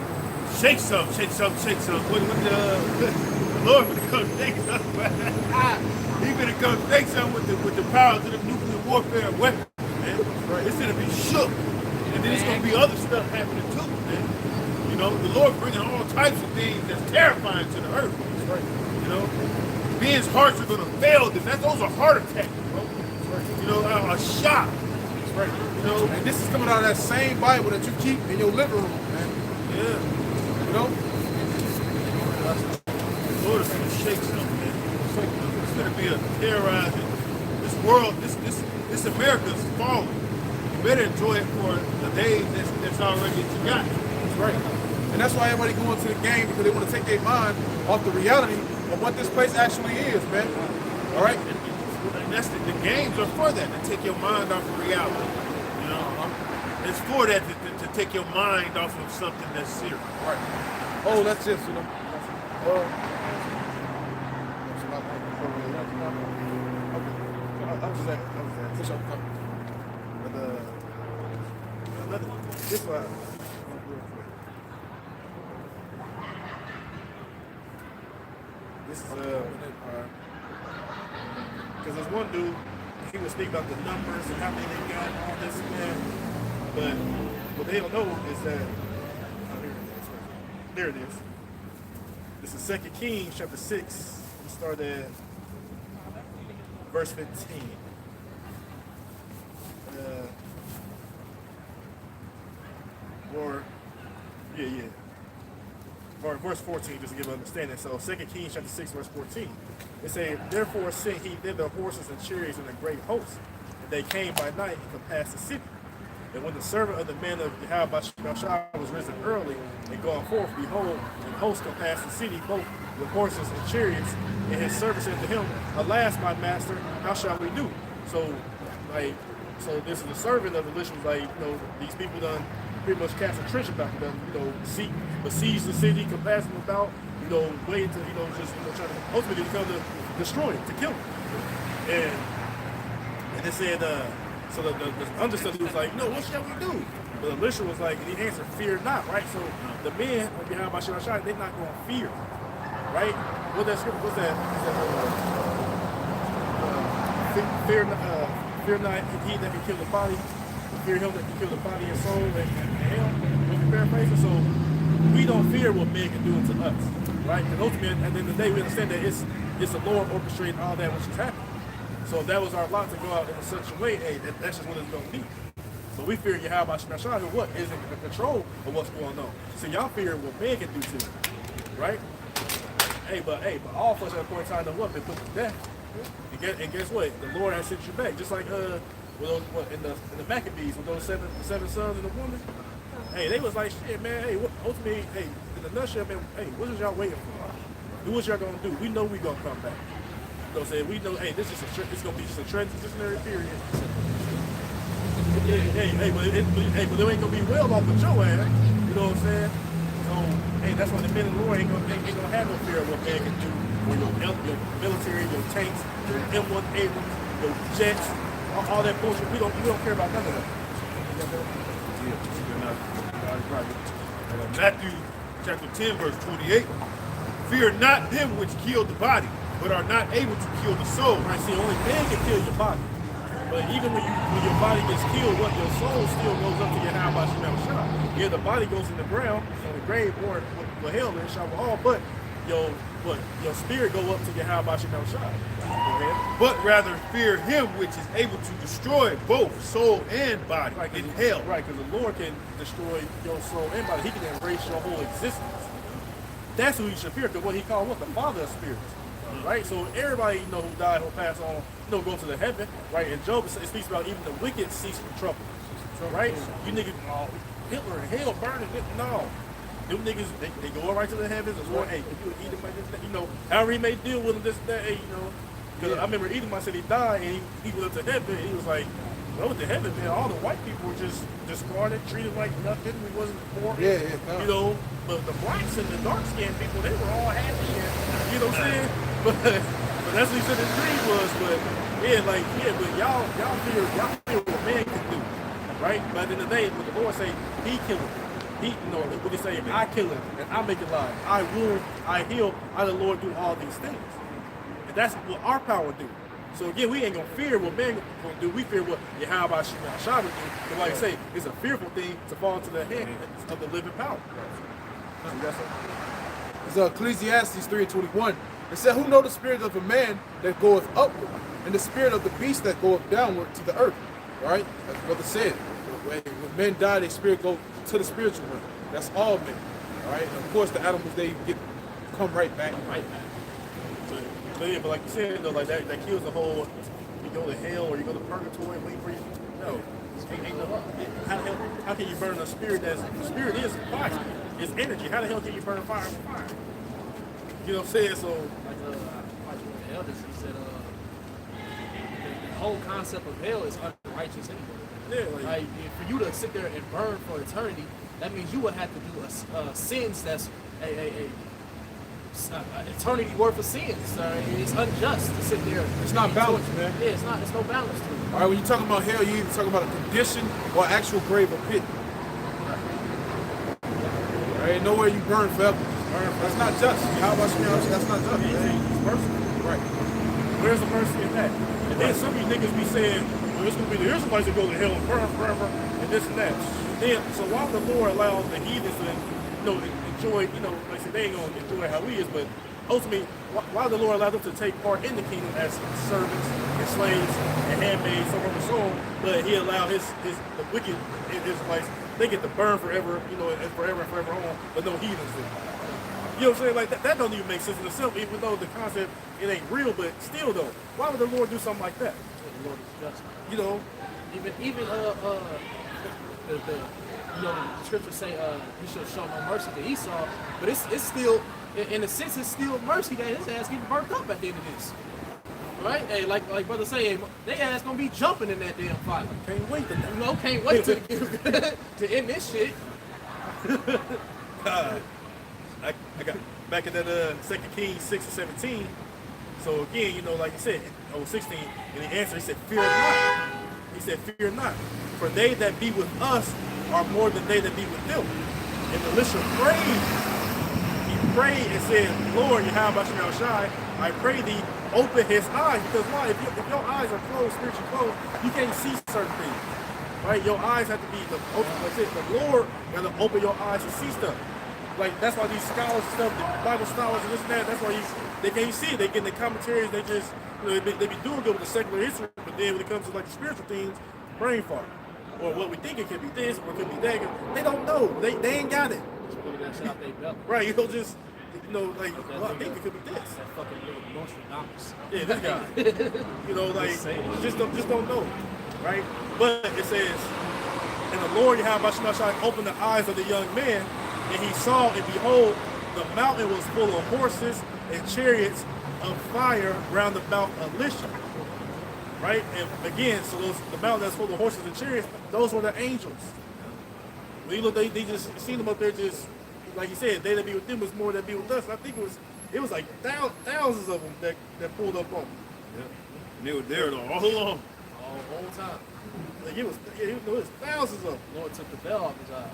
Shake some, shake some, shake some. What the Lord will come shake some. He's gonna come shake some with the powers of the nuclear warfare weapons, man. It's gonna be shook. And then it's gonna be other stuff happening too, man. You know, the Lord bringing all types of things that's terrifying to the earth. You know, men's hearts are gonna fail them. Those are heart attacks, bro. You know, a shock. You know, And this is coming out of that same Bible that you keep in your living room, man. yeah. You know? The Lord is gonna shake something, man. It's gonna be a terrorizing. This world, this America's falling. You better enjoy it for the days that's already got. That's right. And that's why everybody going to the game, because they want to take their mind off the reality of what this place actually is, man. All right? And that's the games are for that, to take your mind off of reality. You know, it's for that to take your mind off of something that's serious. Right. Oh, that's just, you know. This one. This is because there's one dude, he was speaking about the numbers and how many they got and all this and that. But what they don't know is that there it is. This is 2 Kings chapter 6. We start at verse 15. Or verse 14, just to give an understanding. So 2 Kings chapter 6, verse 14. It says, therefore sent he thither horses and chariots and a great host. And they came by night and compassed the city. And when the servant of the man of Yahweh was risen early and gone forth, behold, and hosts compassed the city, both with horses and chariots. And his servant said to him, alas, my master, how shall we do? So this is the servant of the list was like, you know, these people done pretty much cast a trench about them, you know, besiege the city, compass them about, you know, waiting to, you know, just, you know, trying to ultimately come to destroy it, to kill it. And it said, so the understudy was like, no, what shall we do? But Elisha was like, and he answered, fear not, right? So the men behind Bashar Shai, they're not going to fear, right? What that scripture, what's that? Fear not he that can kill the body, fear him that can kill the body and soul and hell. When we paraphrase it, so we don't fear what man can do unto us, right? And ultimately, at the end of the day, we understand that it's the Lord orchestrating all that which is happening. So if that was our lot to go out in such a way, hey, that's just what it's going to be. So we fear Yahweh Shemashah, who what is in control of what's going on. So y'all fear what man can do to you, right? But all flesh at a point in time, what been put to death. And guess what? The Lord has sent you back, just like with those, in the Maccabees with those seven sons and the woman. Hey, they was like, shit, man. Hey, ultimately, hey, in a nutshell, man. Hey, what is y'all waiting for? Do what y'all gonna do. We know we gonna come back. You know what I'm saying? We know, hey, it's gonna be just a transitionary period. But it ain't gonna be well off with your ass. You know what I'm saying? So, hey, that's why the men of the Lord ain't gonna have no fear of what man can do. Or your military, your tanks, your M1 Abrams, your jets, all that bullshit. We don't care about none of that. Matthew chapter 10, verse 28. Fear not them which kill the body, but are not able to kill the soul. Right, see, only man can kill your body. But even when your body gets killed, what your soul still goes up to your Yahweh Shemashah. Yeah, the body goes in the ground, in the grave, or with hell and shall all, but your spirit go up to Yahweh Shemashah. But rather fear him which is able to destroy both soul and body in hell. Right, because the Lord can destroy your soul and body. He can erase your whole existence. That's who you should fear, because what he called the Father of spirits. Right? So everybody who died, who passed on, go to the heaven, right? And Job, it speaks about even the wicked cease from trouble. right? You niggas, oh, Hitler in hell burning. No. Them niggas, they go right to the heavens and Lord, hey, if you would eat him like this, you know, however he may deal with him, this, that, hey, you know. Because I remember Edom, said he died, and he went up to heaven, and he was like, well, with the heaven, man, all the white people were just discarded, treated like nothing. We wasn't important. You know, but the blacks and the dark-skinned people, they were all happy, and, you know what I'm saying? But that's what he said his dream was, but but y'all feel what man can do, right? But at the end of the day, what the Lord say, he killed him. What he say, I kill him, and I make it alive. I wound, I heal, I the Lord do all these things. And that's what our power do. So again, we ain't gonna fear what man gonna do. We fear what Yahweh Shah would do. But like I say, it's a fearful thing to fall into the hand of the living power. It's Ecclesiastes 3:21. It said, who know the spirit of a man that goeth upward, and the spirit of the beast that goeth downward to the earth. Right? As brother said. When men die, their spirit go to the spiritual realm. That's all men. All right? And of course, the animals, they come right back. But like you said, though, like that kills the whole, you go to hell or you go to purgatory and wait for you. No. How can you burn a spirit the spirit is fire. It's energy. How the hell can you burn a fire with fire? You know what I'm saying? So, like the elders, he said, the whole concept of hell is unrighteous anyway. Yeah, like for you to sit there and burn for eternity, that means you would have to do sins that's a eternity worth of sins. It's unjust to sit there. It's not balanced, man. Yeah, it's not. There's no balance to it. All right, when you're talking about hell, you either talking about a condition or actual grave or pit. There ain't nowhere you burn forever. That's not just. How about you? That's not just. It's personal. Right. Where's the mercy in that? And then some of you niggas be saying, well, it's gonna be the Israelites that go to hell and burn forever and this and that. Then so why would the Lord allow the heathens to enjoy, like I said, they ain't gonna enjoy how we is, but ultimately, why would the Lord allow them to take part in the kingdom as servants and slaves and handmaids, so on and so on, but he allowed the wicked Israelites, they get to burn forever, and forever and forever on, but no heathens do. You know what I'm saying? Like that don't even make sense in itself, even though the concept, it ain't real, but still though, why would the Lord do something like that? The Lord is just. Even the scriptures say he should show no mercy to Esau, but it's still, in a sense, it's still mercy that his ass getting burnt up at the end of this. Right? Hey, like brother say, they ass gonna be jumping in that damn fire. Can't wait to can't wait to end this shit. I got back in that 2 Kings 6:17. So again, like you said, 16, and he answered, he said, fear not. He said, fear not. For they that be with us are more than they that be with them. And Elisha prayed. He prayed and said, Lord, Yahweh Shai, I pray thee, open his eyes. Because why? If your eyes are closed, spiritually closed, you can't see certain things. Right? Your eyes have to be the Lord got to open your eyes to see stuff. Like that's why these scholars and stuff, the Bible scholars and this and that, that's why they can't see it. They get in the commentaries, they just they be doing good with the secular history, but then when it comes to like the spiritual things, brain fart. Or what we think it could be this, or it could be that. They don't know. They ain't got it. Right, just like well, I think it could be this. That fucking little Nostradamus. Yeah, this guy. Just don't know. Right? But it says, and the Lord Yahweh opened the eyes of the young man, and he saw, and behold, the mountain was full of horses and chariots of fire round about Elisha. Right? And again, so the mountain that's full of horses and chariots, those were the angels. When you look, they just seen them up there, just like you said, they that be with them was more than be with us. I think it was like thousands of them that pulled up on them. Yeah. And they were there all along. All time. Like it was thousands of them. Lord took the veil off his eyes.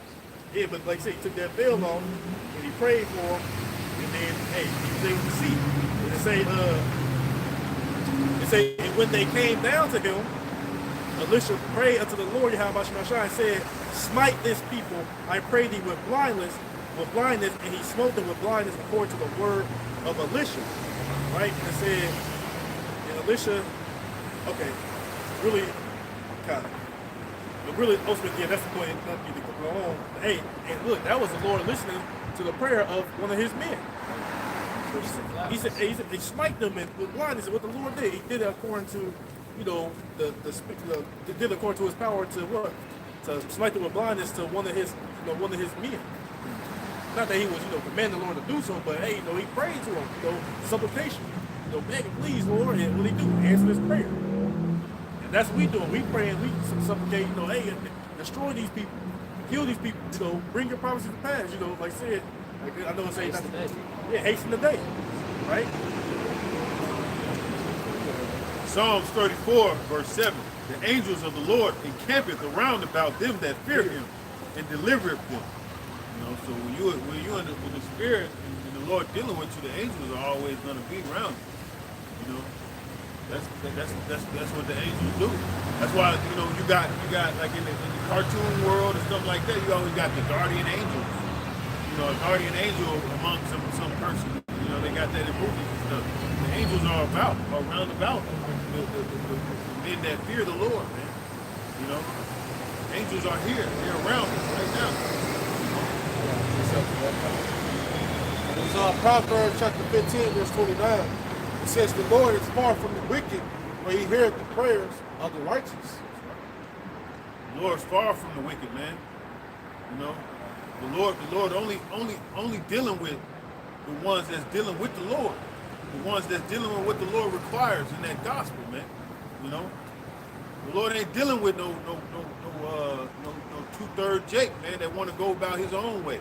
Yeah, but like I said, he took that veil off and he prayed for him, and then he was able to see. And it say, and when they came down to him, Elisha prayed unto the Lord Yahweh and said, smite this people, I pray thee, with blindness, and he smote them with blindness according to the word of Elisha. Right? And it said, and Elisha, okay, really kind of. But really, ultimately, that's the point. Nothing to go on. Hey, and look, that was the Lord listening to the prayer of one of his men. He said, they smite them with blindness. And what the Lord did, he did it according to, they did according to his power to what? to smite them with blindness to one of his men. Not that he was, commanding the Lord to do so, but hey, he prayed to him, supplication, begging, please, Lord, and what he do? Answer his prayer. And that's what we do. We pray and we supplicate, hey, destroy these people, kill these people, bring your promises to pass, like I said, I know it's Hasten the day. Yeah, hasten the day, right? Psalms 34, verse 7. The angels of the Lord encampeth around about them that fear him and delivereth them. So when you in the spirit and the Lord dealing with you, the angels are always going to be around you. That's what the angels do. That's why you got like in the cartoon world and stuff like that. You always got the guardian angels. A guardian angel among some person. They got that in movies and stuff. The angels are around about the men that fear the Lord, man. Angels are here. They're around us right now. It's Proverbs chapter 15, verse 29. It says, the Lord is far from the wicked, but he heareth the prayers of the righteous. The Lord's far from the wicked, man. The Lord only dealing with the ones that's dealing with the Lord. The ones that's dealing with what the Lord requires in that gospel, man. The Lord ain't dealing with no 2/3 Jake, man, that want to go about his own way.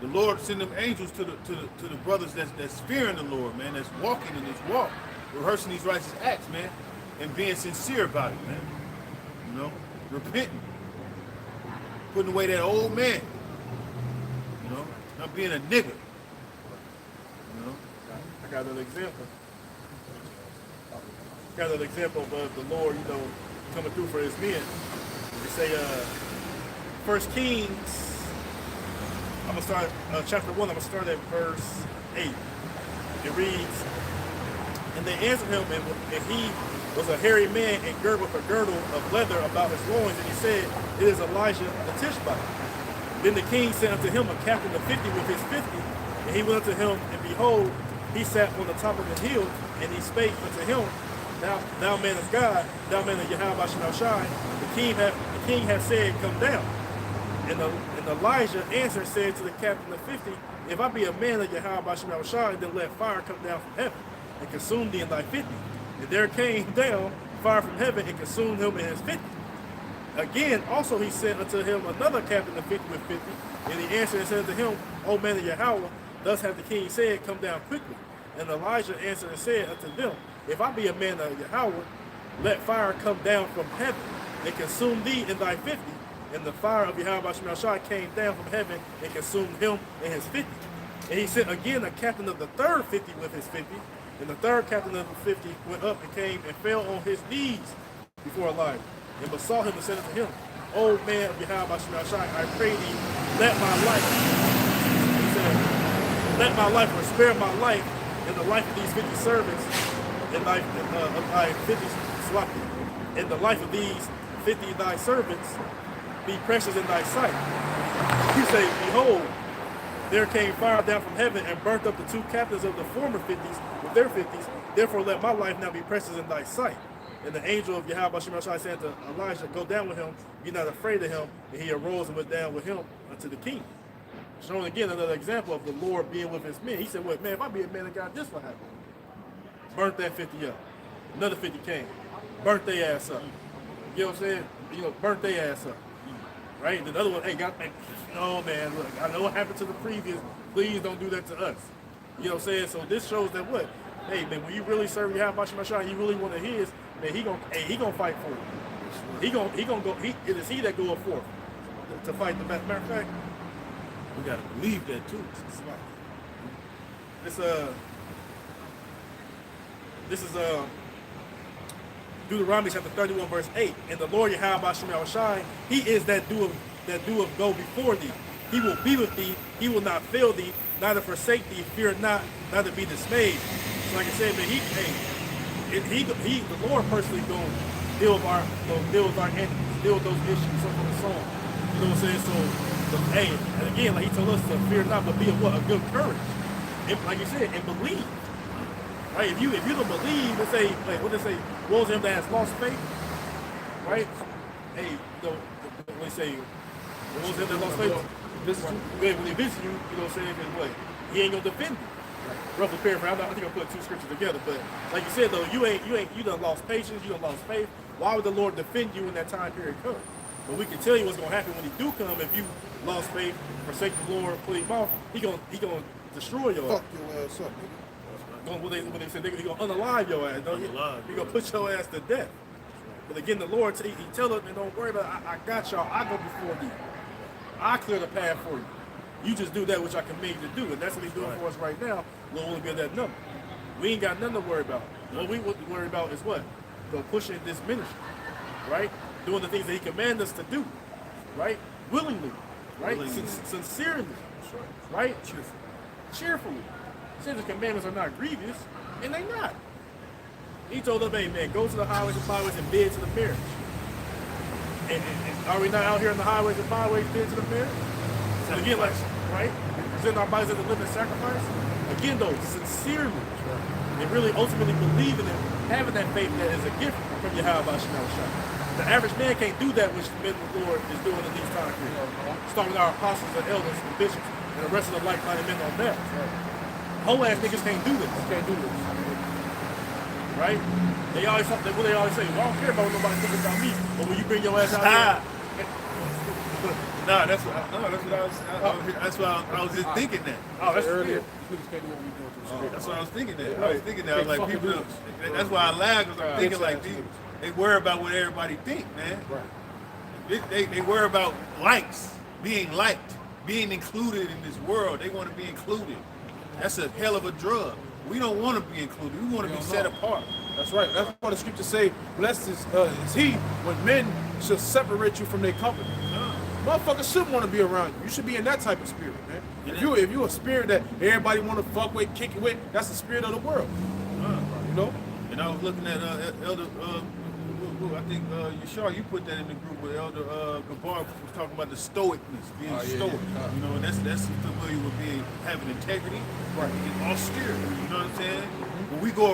The Lord send them angels to the brothers that's fearing the Lord, man, that's walking in this walk, rehearsing these righteous acts, man, and being sincere about it, man. Repenting, putting away that old man, not being a nigga. I got another example. Of the Lord, coming through for his men. They say, 1 Kings, I'm going to start, chapter 1, I'm going to start at verse 8. It reads, and they answered him, and he was a hairy man and girded with a girdle of leather about his loins, and he said, it is Elijah the Tishbite. Then the king sent unto him a captain of 50 with his 50, and he went unto him, and behold, he sat on the top of the hill, and he spake unto him, thou man of God, thou man of Yahweh Shal Shai, the king hath said, come down. And Elijah answered, said to the captain of 50, if I be a man of Yahweh Shal Shai, then let fire come down from heaven and consume thee in thy 50. And there came down fire from heaven and consumed him in his 50. Again, also he sent unto him another captain of 50 with 50, and he answered and said unto him, O man of Yahweh, thus hath the king said, come down quickly. And Elijah answered and said unto them, if I be a man of Yahweh, let fire come down from heaven and consume thee in thy 50. And the fire of Yahweh Shal Shai came down from heaven and consumed him in his 50. And he sent again a captain of the third 50 with his 50. And the third captain of the 50 went up and came and fell on his knees before Elijah, and besought him and said unto him, O man of Yahweh Shal Shai, I pray thee, let my life, he said, let my life, or spare my life, and the life of these 50 servants, and thy 50 slaughter, and the life of these 50 thy servants be precious in thy sight. He say, behold, there came fire down from heaven and burnt up the two captains of the former 50s with their 50s. Therefore let my life now be precious in thy sight. And the angel of Yahweh Shal Shai said to Elijah, go down with him, be not afraid of him. And he arose and went down with him unto the king. Showing again another example of the Lord being with his men. He said, what, man, if I be a man of God, this will happen. Burnt that 50 up. Another 50 came. Burnt their ass up. You know what I'm saying? Burnt their ass up. Right? And the other one, hey, no, man, look, I know what happened to the previous. Please don't do that to us. You know what I'm saying? So this shows that what? Hey, man, when you really serve Yahweh Shal Shai, you really want to his, man, he gonna fight for you. He gonna go, it is he that goeth forth to fight the best. Matter of fact, We got to believe that too. This is Deuteronomy chapter 31 verse 8. And the Lord Yahweh Shal Shai, he is that doeth go before thee. He will be with thee. He will not fail thee, neither forsake thee. Fear not, neither be dismayed. So like I said, man, the Lord personally gonna deal with our enemies, deal with those issues from the song. You know what I'm saying? So, hey, and again, like he told us to fear not, but be of what? A good courage. And, like you said, and believe. Right? If you don't believe, let's say, like what they say, woe to him that has lost faith. Right? hey, you know, when they say, what was it that lost faith? When they visit you, you know what I'm saying? Because what? He ain't gonna defend you. Roughly paraphrase. I think I put two scriptures together, but like you said though, you done lost patience, you done lost faith. Why would the Lord defend you when that time period comes? But we can tell you what's gonna happen when He do come. If you lost faith, forsake the Lord, put Him off, He gonna destroy your ass. Fuck your ass up, nigga. When they said He gonna unalive your ass, don't you? He gonna put your ass to death. But again, the Lord, He tell them, don't worry about it. I got y'all. I go before you. I clear the path for you. You just do that which I command you to do. And that's what He's doing for us right now. We'll only be at that number. We ain't got nothing to worry about. What we worry about is what? Go pushing this ministry, right? Doing the things that He commanded us to do, right? Willingly, right? Sincerely, right? Cheerfully. He said the commandments are not grievous, and they not. He told them, hey man, go to the highways and byways and bid to the marriage. And are we not out here in the highways and byways bid to the marriage? So again, like, right? Present our bodies as a living sacrifice. Again though, sincerely, and really ultimately believing in having that faith that is a gift from Yahweh Shah. The average man can't do that which the Lord is doing in these times. Starting with our apostles and elders and bishops and the rest of the like-minded men on that. Whole ass niggas can't do this. Can't do this. Right? They always say, well, I don't care about what nobody thinking about me. But when you bring your ass out here, That's what I was just thinking that. oh, that's Earlier, earlier. these niggas can't do what we doing to the spirit. That's what I was thinking that. I was thinking that. I was like, Fucking people. lose. That's why I laughed because I'm thinking like Exactly. they worry about what everybody think, man. Right. They worry about likes, being liked, being included in this world. They want to be included. That's a hell of a drug. We don't want to be included. We want to be set apart. That's right. That's why the scriptures say, blessed is he when men shall separate you from their company. Motherfuckers should want to be around you. You should be in that type of spirit, man. If you a spirit that everybody want to fuck with, kick it with, that's the spirit of the world. You know? And I was looking at Elder, I think Yashar, you put that in the group with Elder Gabar was talking about the stoicness, being stoic. You know, and that's familiar with having integrity, being austere. You know what I'm saying? When we go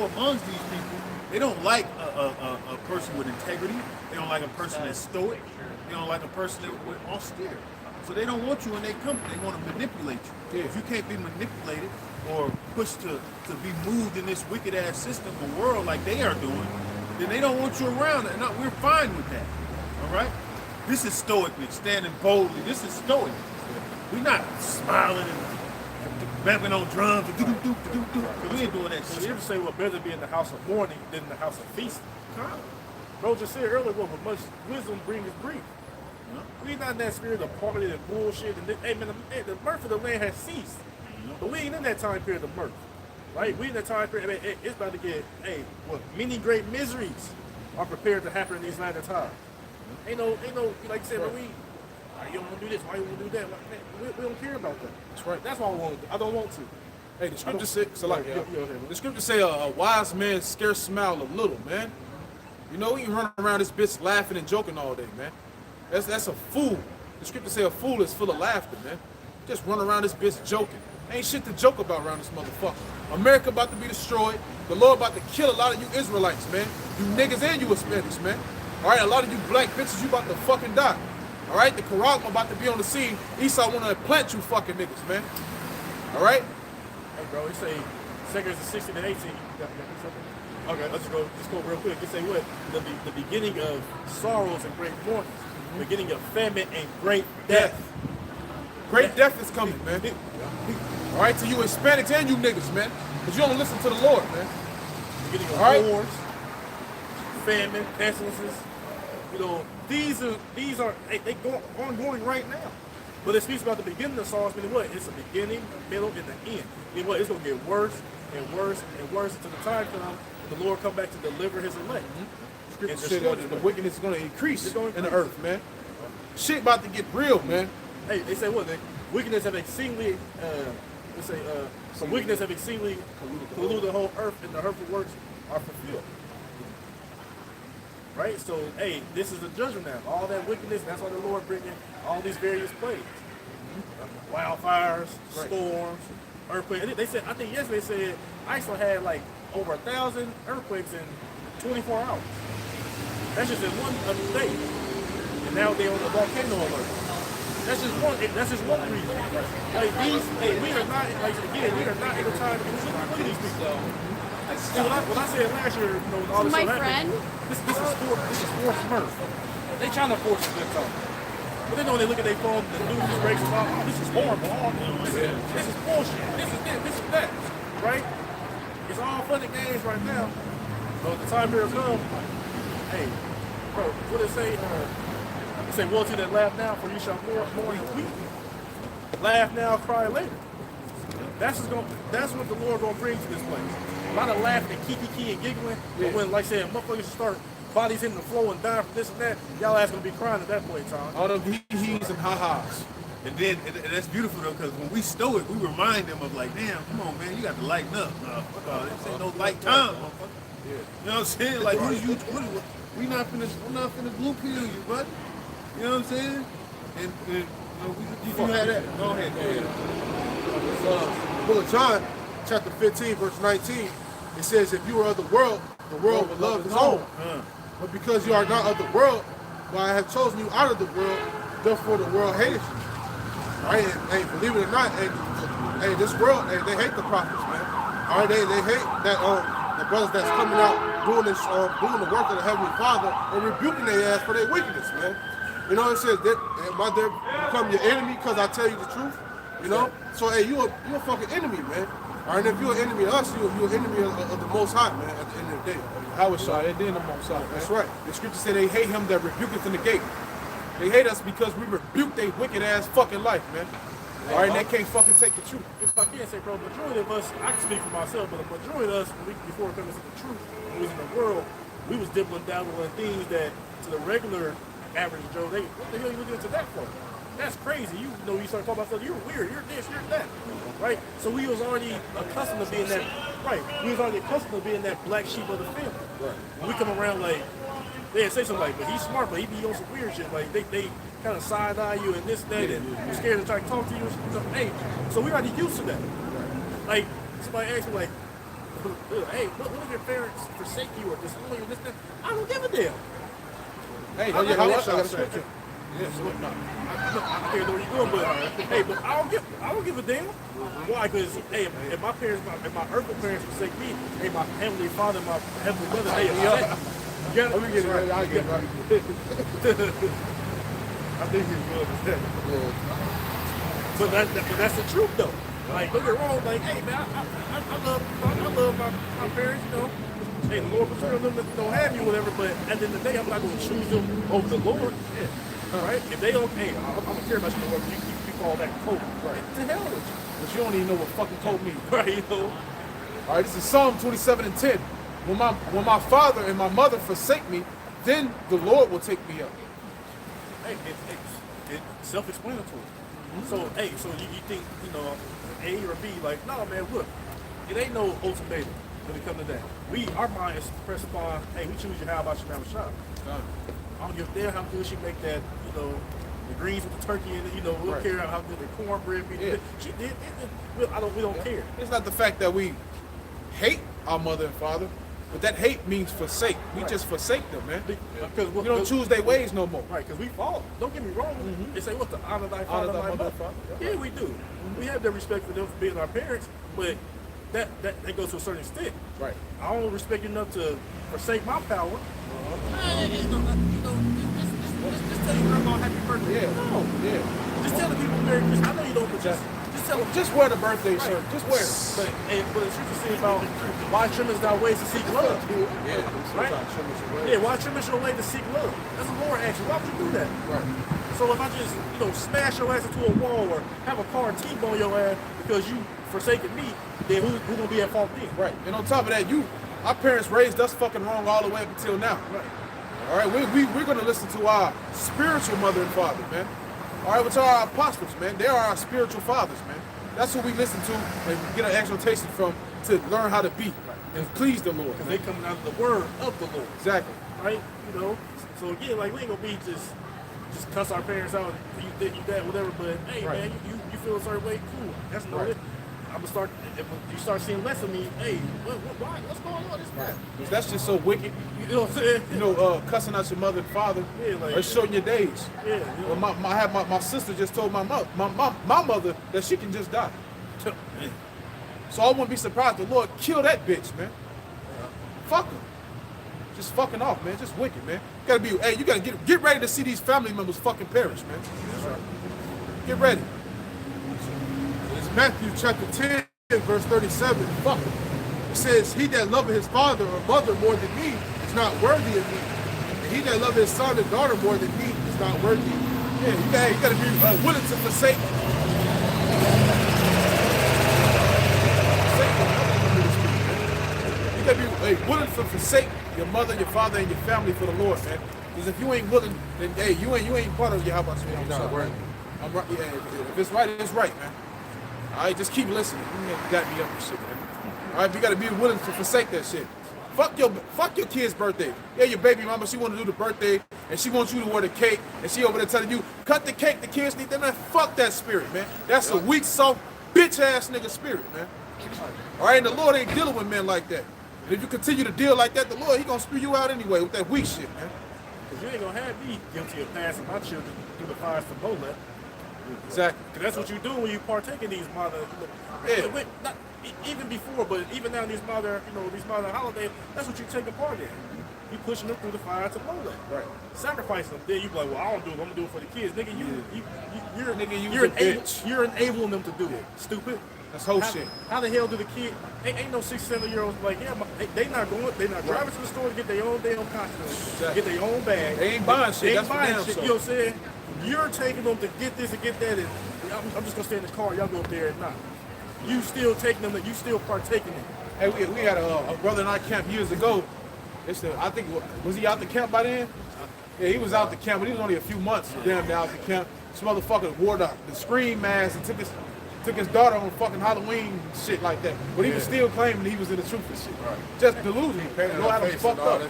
amongst these people, they don't like a person with integrity. They don't like a person that's stoic. They don't like a person with austere. So they don't want you in their company. They want to manipulate you. If you can't be manipulated or pushed to be moved in this wicked ass system or world like they are doing, then they don't want you around. And we're fine with that. All right? This is stoicness, standing boldly. This is stoic. We're not smiling and banging on drums. We ain't doing that So shit. you ever say, well, better be in the house of mourning than in the house of feasting? Bro just said earlier, well, but much wisdom brings grief. We not in that spirit of party and bullshit. And hey, man, the mirth of the land has ceased. But we ain't in that time period of mirth. Right? We in that time period, it's about to get, many great miseries are prepared to happen in these latter times. Ain't no, like you said, but why you don't want to do this? Why you want to do that? Man, we don't care about that. That's right. That's why I don't want to. Hey, the scripture say, Yeah. the scripture say a wise man scarce smile a little, man. You know, you run around this bitch laughing and joking all day, man. That's a fool. The scripture say a fool is full of laughter, man. Just run around this bitch joking. Ain't shit to joke about around this motherfucker. America about to be destroyed. The Lord about to kill a lot of you Israelites, man. You niggas and you Hispanics, man. All right, a lot of you black bitches, you about to fucking die. All right, the Quran about to be on the scene. Esau want to plant you fucking niggas, man. All right? Hey, bro, he say 2 Corinthians 16 and 18. Okay, let's go real quick. It say what? The beginning of sorrows and great mourning. Beginning of famine and great death. Great death is coming, man. All right, to you Hispanics and you niggas, man. Because you don't listen to the Lord, man. Beginning of All right. wars, famine, pestilences. You know, these are they go ongoing right now. But it speaks about the beginning of sorrows, meaning what? It's a beginning, a middle, and an end. Meaning what? It's gonna get worse and worse and worse until the time comes when the Lord come back to deliver his elect. And Shit, destroy the them. wickedness is going to increase It's gonna in the increase. earth, man. Shit about to get real, man. Hey, they say what? Wickedness have exceedingly, some wickedness have exceedingly polluted the whole earth, and the hurtful works are fulfilled. Right? So, hey, this is the judgment now. All that wickedness, that's why the Lord bringing all these various plagues. Wildfires, storms, earthquakes. And they said, I think yesterday they said Iceland had like over 1,000 earthquakes in 24 hours. That's just in one state. And now they're on the volcano alert. That's just one reason. Like these, hey, we are not, like again, we are not in a time, look at these people. See, when I said last year, you know, all this My stuff friend? happened, this is forced Smurf. They trying to force us to talk. But then when they look at their phone, the news is racing off, oh, this is horrible, this is bullshit, this is this is that, right? It's all fun and games right now. But the time here comes, hey, bro, what it say? It say, woe to that laugh now, for you shall mourn and weep. Laugh now, cry later. That's what the Lord gonna bring to this place. A lot of laughing and kiki and giggling, but when, like I said, motherfuckers start bodies hitting the floor and dying from this and that, y'all ass gonna be crying at that point in time. All them hee-hees and ha-has. And then and that's beautiful though, because when we stow it, we remind them of like, damn, come on, man, you got to lighten up. This ain't no light time, motherfucker. You know what I'm saying? Like, I'm not finna blue pill you, buddy. You know what I'm saying? And you had that. Go ahead. Book of John, chapter 15, verse 19, it says, if you are of the world would love his own. But because you are not of the world, well, I have chosen you out of the world, therefore the world hated you. All right, and hey, believe it or not, hey, this world, hey, they hate the prophets, man. All right, they hate that the brothers that's coming out doing this, doing the work of the Heavenly Father and rebuking their ass for their wickedness, man. You know, it says that am I there become your enemy because I tell you the truth? You know, so hey, you a fucking enemy, man. All right, and if you're an enemy of us, you're an enemy of the Most High, man. At the end of the day, How is shot? It did the Most High. that's right. The scripture said they hate him that rebuketh in the gate. They hate us because we rebuke their wicked ass fucking life, man. All right, and they can't fucking take the truth. If I can say, bro, majority of us, I can speak for myself, but the majority of us, before coming to the truth, when we was in the world, we was dibbling dabbling things that to the regular average Joe, what the hell are you looking into that for? That's crazy. You know, you start talking about stuff, you're weird, you're this, you're that, right? So we was already accustomed to being that, right? We was already accustomed to being that black sheep of the family. Right. When we come around like, they say something like, but he's smart, but he be on some weird shit. Like they kind of side eye you and this, that, and you're scared to try to talk to you. So, hey, so we already used to that. Like somebody asked me, like, hey, what if your parents forsake you or disown you? This, that. I don't give a damn. Hey, I I got a scripture. Yeah, so no, I can't know where you're going, but hey, but I don't give a damn. Why? Because hey, if my parents, if my earthly parents forsake me, hey, my heavenly father, my heavenly mother, hey, Let me get it right. I get it right. I think he's good with that. But that's the truth though. Like, don't get wrong. Like, hey man, I love my parents. You know, hey, the Lord preserve them to have you, whatever. But at the end of the day, I'm not going to choose them over the Lord. Yeah. All right. If they don't, hey, I'm gonna care about you. You call that code. Right. To hell with you. But you don't even know what fucking code means. Right. You know. All right, this is Psalm 27:10. When my father and my mother forsake me, then the Lord will take me up. Hey, it's self-explanatory. So, hey, so you think, you know, A or B, like, no, man, look, it ain't no ultimatum when it comes to that. Our mind is pressed upon, hey, we choose you, how about you have a shot? I don't give a damn how good she make that, you know, the greens with the turkey and, you know, we don't care how good the cornbread be. Yeah. She did, we don't care. It's not the fact that we hate our mother and father, but that hate means forsake. We just forsake them, man. Because we don't choose their ways no more. Right, because we fall. Don't get me wrong. They say, what, the honor thy father, thy mother? Yeah, we do. We have that respect for them for being our parents, but that goes to a certain extent. Right. I don't respect you enough to forsake my power. Just tell your grandma happy birthday. Yeah. No. Yeah. Just tell the people Merry Christmas. I know you don't, but just tell them. Just wear the birthday shirt. Just wear it. But the scripture says about why trimmest thy ways to seek love. Yeah. Right? Yeah, why trimmest your way to seek love? That's the Lord asks you. Why would you do that? Right. So if I just, you know, smash your ass into a wall or have a car T-bone your ass because you forsaken me, then who gonna be at fault then? Right. And on top of that, our parents raised us fucking wrong all the way up until now. Right. All right, we're going to listen to our spiritual mother and father, man. All right, which are our apostles, man. They are our spiritual fathers, man. That's who we listen to and get an exhortation from to learn how to be and please the Lord. Because they coming out of the word of the Lord. Exactly. Right? You know? So again, like, we ain't going to be just cuss our parents out, you that, whatever, but hey, man, you feel a certain way, cool. That's no it. I'm gonna start. If you start seeing less of me, hey, why? What's going on? This that. That's just so wicked. You know what I'm saying? You know, cussing out your mother and father, Yeah, like- or shorting your days. Yeah, you know. Well, I had my sister just told my mother that she can just die. So I wouldn't be surprised the Lord kill that bitch, man. Fuck her. Just fucking off, man. Just wicked, man. You gotta get ready to see these family members fucking perish, man. That's right. Get ready. It's Matthew chapter 10, verse 37. Fuck it. It says, "He that loveth his father or mother more than me is not worthy of me. And he that loveth his son or daughter more than me is not worthy." Yeah, you gotta be willing to forsake. You gotta be willing to forsake your mother, your father, and your family for the Lord, man. Because if you ain't willing, then hey, you ain't part of your how about you? not worthy. I'm right. Yeah, if it's right, it's right, man. All right, just keep listening. You got me up and shit, man. All right, you gotta be willing to forsake that shit. Fuck your kid's birthday. Yeah, your baby mama, she want to do the birthday, and she wants you to wear the cake, and she over there telling you, cut the cake, the kids need that, man. Fuck that spirit, man. That's a weak, soft, bitch-ass nigga spirit, man. All right, and the Lord ain't dealing with men like that. And if you continue to deal like that, the Lord, he gonna spew you out anyway with that weak shit, man. Because you ain't gonna have me guilty of passing my children through the fires to Molech. Exactly. Because that's what you do when you partake in these modern, Yeah. not even before, but even now these modern holidays, that's what you take part in. You pushing them through the fire to Molech. Right. Sacrificing them. Then you be like, well, I don't do it. I'm gonna do it for the kids. Nigga, Nigga, you're enabling them to do it. Stupid. That's whole shit. How the hell do the kid? Ain't no 6, 7-year-olds like, yeah, they not going. They not driving to the store to get their own damn costume, Exactly. get their own bag. They ain't buying shit. They ain't That's for buying damn shit. sure. You know what I'm saying? You're taking them to get this and get that, and I'm just gonna stay in the car. Y'all go up there and not. You still taking them, and you still partaking in it. Hey, we had a brother in our camp years ago. I think, was he out the camp by then? Yeah, he was out the camp, but he was only a few months damn out the camp. This motherfucker wore the scream mask and took his daughter on fucking Halloween shit like that. But he was still claiming he was in the truth and shit. Right. Just delusional. Know how to fucked up.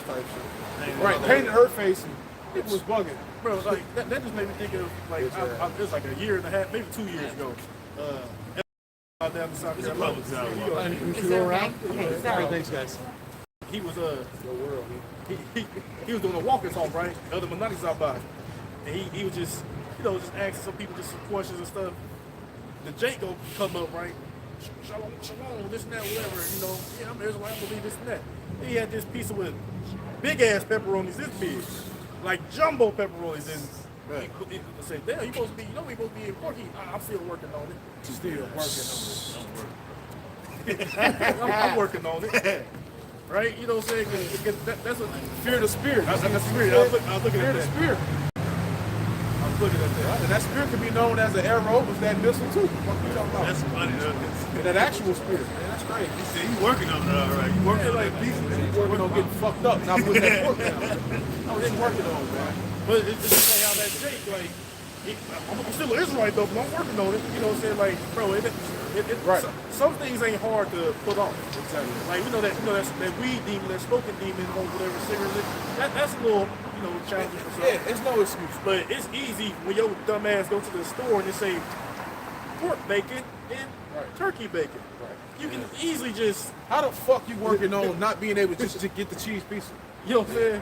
Right, painted her face and it was bugging. Bro, like that just made me think of like it was like a year and a half, maybe 2 years ago. Out down in South Carolina. Is it okay? Okay, sorry. Thanks, guys. He was he was doing a walking talk, right? The other Mennonites out by, and he was just just asking some people just some questions and stuff. The Jake go come up, right? Shalom, this and that, whatever. Yeah, I'm Israelite, I believe this and that. He had this pizza with big ass pepperonis, this big, like jumbo pepperonis, and he said, "Damn, you supposed to be, we supposed to be in Porky." I'm still working on it. Still I'm working on it. Right? You know what I'm saying? That's a fear the spirit. That's the spirit. I was looking Fear at the that. spirit. I was looking at that. And that spirit can be known as an arrow, was that missile too. What you talking about? That's funny, though. That actual spirit, man. That's crazy. He said you working on it, all right. You working on that piece. He's working on getting fucked up, not putting that foot down. That's what he's working on, man. But it's just like how that Jake, like, I'm still an Israelite though, but I'm working on it. You know what I'm saying? Like, bro, Right. some things ain't hard to put off. Exactly. Like, that weed demon, that smoking demon, or whatever, cigarette, that's a little, challenging for some. Yeah, it's no excuse. But it's easy when your dumb ass go to the store and they say pork bacon and turkey bacon. Right. You can easily just, How the fuck you working on not being able just to get the cheese pizza? you know what I'm saying?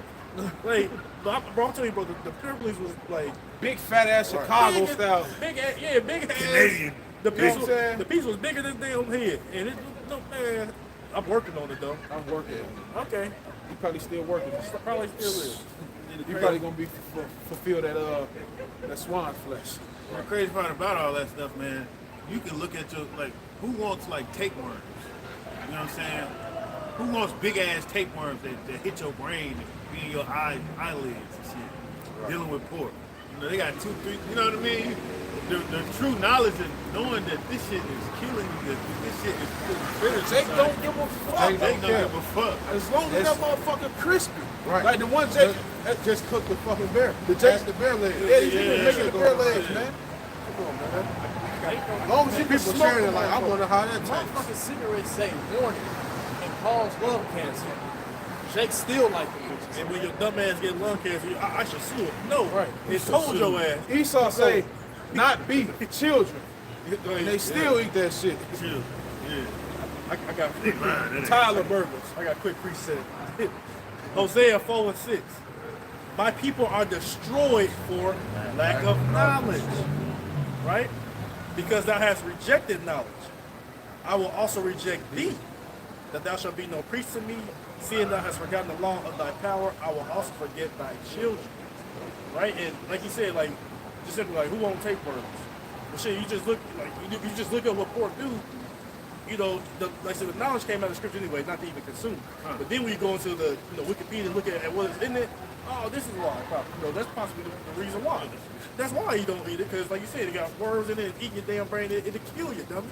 Like, bro, I'm telling you, bro, the Pimplies was like, Big fat ass Chicago big, style. big ass, big ass. Canadian. The You know piece, what I'm saying? the piece was bigger than damn head, and man, I'm working on it though. I'm working on it. Okay, You probably still working. probably still is. You probably gonna be fulfill that swan flesh. The crazy part about all that stuff, man, you can look at who wants tapeworms? You know what I'm saying? Who wants big ass tapeworms that hit your brain and be in your eyelids and shit? Dealing with pork. They got 2, 3, you know what I mean? The true knowledge of knowing that this shit is killing you, that this shit is putting bitters Jake inside don't you. give a fuck. They don't give a fuck. As long as that motherfucker crispy. Right. Like the one Jake, Just cook the fucking bear. Jake- The bear leg. yeah, he's making the bear legs, man. Come on, man. As long as you People can sharing smoke it like, I wonder how that tastes. Motherfucking cigarettes say warning and cause lung cancer. Jake still like the bitches. And when your dumb ass get lung cancer, I should sue it. No, Right. it told your ass. Esau say, not beef, children. And they Yeah. still eat that shit. Chill. Yeah. I got Man, that ain't Tyler Burgers. I got quick preset. Hosea 4:6. My people are destroyed for lack of knowledge. Right? Because thou hast rejected knowledge. I will also reject thee, that thou shalt be no priest to me. Seeing thou hast forgotten the law of thy power, I will also forget thy children. Right? And like you said, like, just simply like, who won't take burgers? Well, shit, you just look like you just look at what pork do. You know, like I said, the knowledge came out of the scripture anyway, not to even consume. But then when you go into the Wikipedia and look at what is in it, oh, this is why. That's possibly the reason why. That's why you don't eat it, because like you said, it got worms in it, eat your damn brain, it'll kill you, dummy.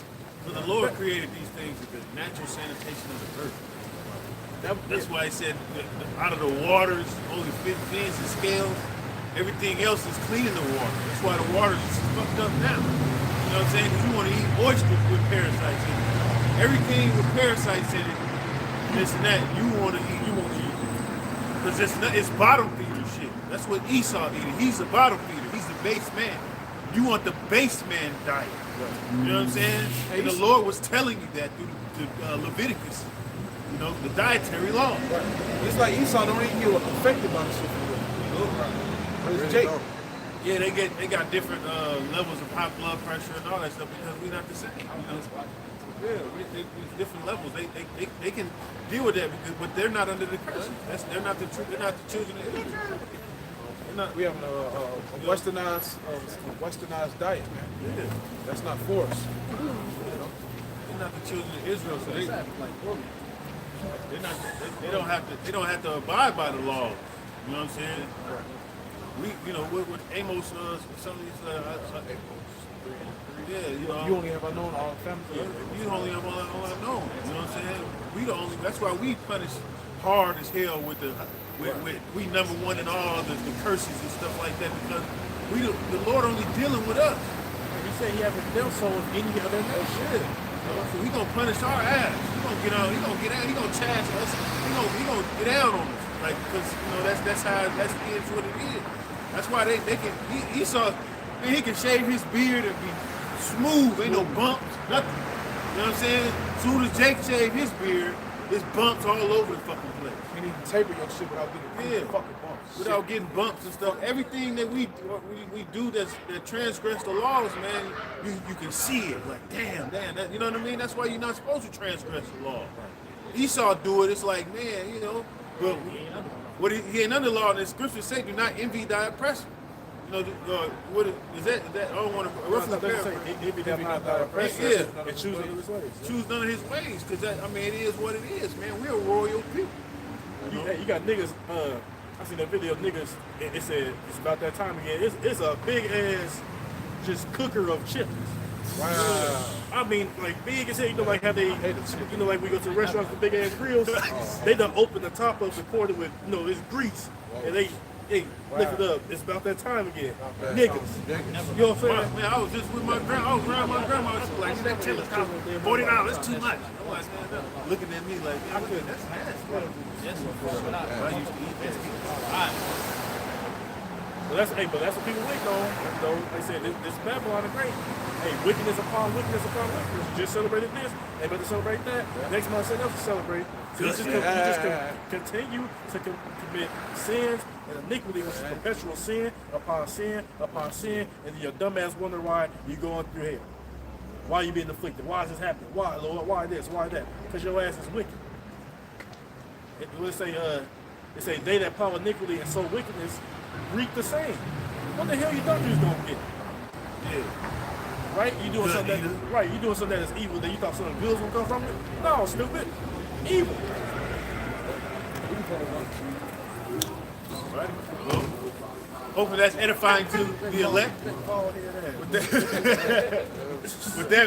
So the Lord created these things with the natural sanitation of the earth. That's why he said, out of the waters, only fins and scales. Everything else is clean in the water. That's why the water is fucked up now. You know what I'm saying? Because you want to eat oysters with parasites in it. Everything with parasites in it, this and that, you want to eat. Because it's bottom feeder shit. That's what Esau eated. He's a bottom feeder. He's the base man. You want the base man diet. You know what I'm saying? And the Lord was telling you that through Leviticus. You know, the dietary law. It's like Esau don't even get affected by the shit. It's Jake. Yeah, they got different levels of high blood pressure and all that stuff because we're not the same. You know? Yeah, we different levels. They can deal with that but they're not under the curse. They're not the children of Israel. We have a westernized diet, man. Yeah. That's not for us. They're not the children of Israel, so they don't have to abide by the law. You know what I'm saying? With Amos, some of these, yeah, You only have unknown all families. You only have all unknown. You know what I'm saying? We the only. That's why we punish hard as hell with we number one in all the curses and stuff like that because the Lord only dealing with us. He said he haven't dealt so with any other nation. So he gonna punish our ass. He gonna get out. He gonna charge us. He gonna get down on us. Like because that is what it is. That's why they can. Esau, he can shave his beard and be smooth. Ain't no bumps, nothing. You know what I'm saying? Soon as Jake shaved his beard, there's bumps all over the fucking place. You need to taper your shit without getting fucking bumps. Without getting bumps and stuff. Everything that we do that transgress the laws, man, you can see it. Like, damn, you know what I mean? That's why you're not supposed to transgress the law. Esau do it, it's like, man, but he ain't under law, and the scriptures say, do not envy thy oppressor. What is that? I don't want to roughly paraphrase. Envy not thy oppressor. Yeah. And choose none of his ways. Choose none of his ways, because it is what it is, man. We're a royal people. You got niggas, I seen that video of niggas, it said, it's about that time again. It's a big ass, just cooker of chips. Wow. I mean, like big as hell, like how they, like we go to restaurants with big ass grills, they done open the top up and poured it with, it's grease. And they lift it up. It's about that time again. Niggas. You know what I'm saying? Man, I was just with my grandma. I was around my grandma. She was like, that chip is $40. That's too much. I'm like, looking at me like, that's nasty. I used to eat that. But that's what people wait on. Like I said, this Babylon is great. Hey, wickedness upon wickedness upon wickedness. You just celebrated this. They about to celebrate that. Next month, something else to celebrate. So you just continue to commit sins and iniquity, which is perpetual sin upon sin upon sin, and your dumb ass wonder why you going through hell. Why are you being afflicted? Why is this happening? Why, Lord? Why this? Why that? Because your ass is wicked. It say they that plow iniquity and sow wickedness reap the same. What the hell you thought you was gonna get? Yeah. Right? You doing something that is evil that you thought something good was gonna come from it? No, stupid. Evil. Right. Well, hopefully that's edifying to the elect.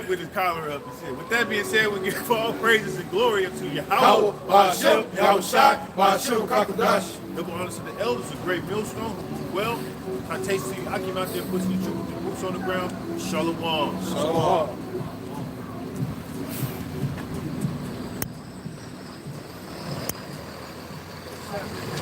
With his collar up and shit. With that being said, we give all praises and glory unto Yahweh. Double honors to the elders, a great millstone. Well, I taste you. I came out there pushing the truth with the boots on the ground. Shalom.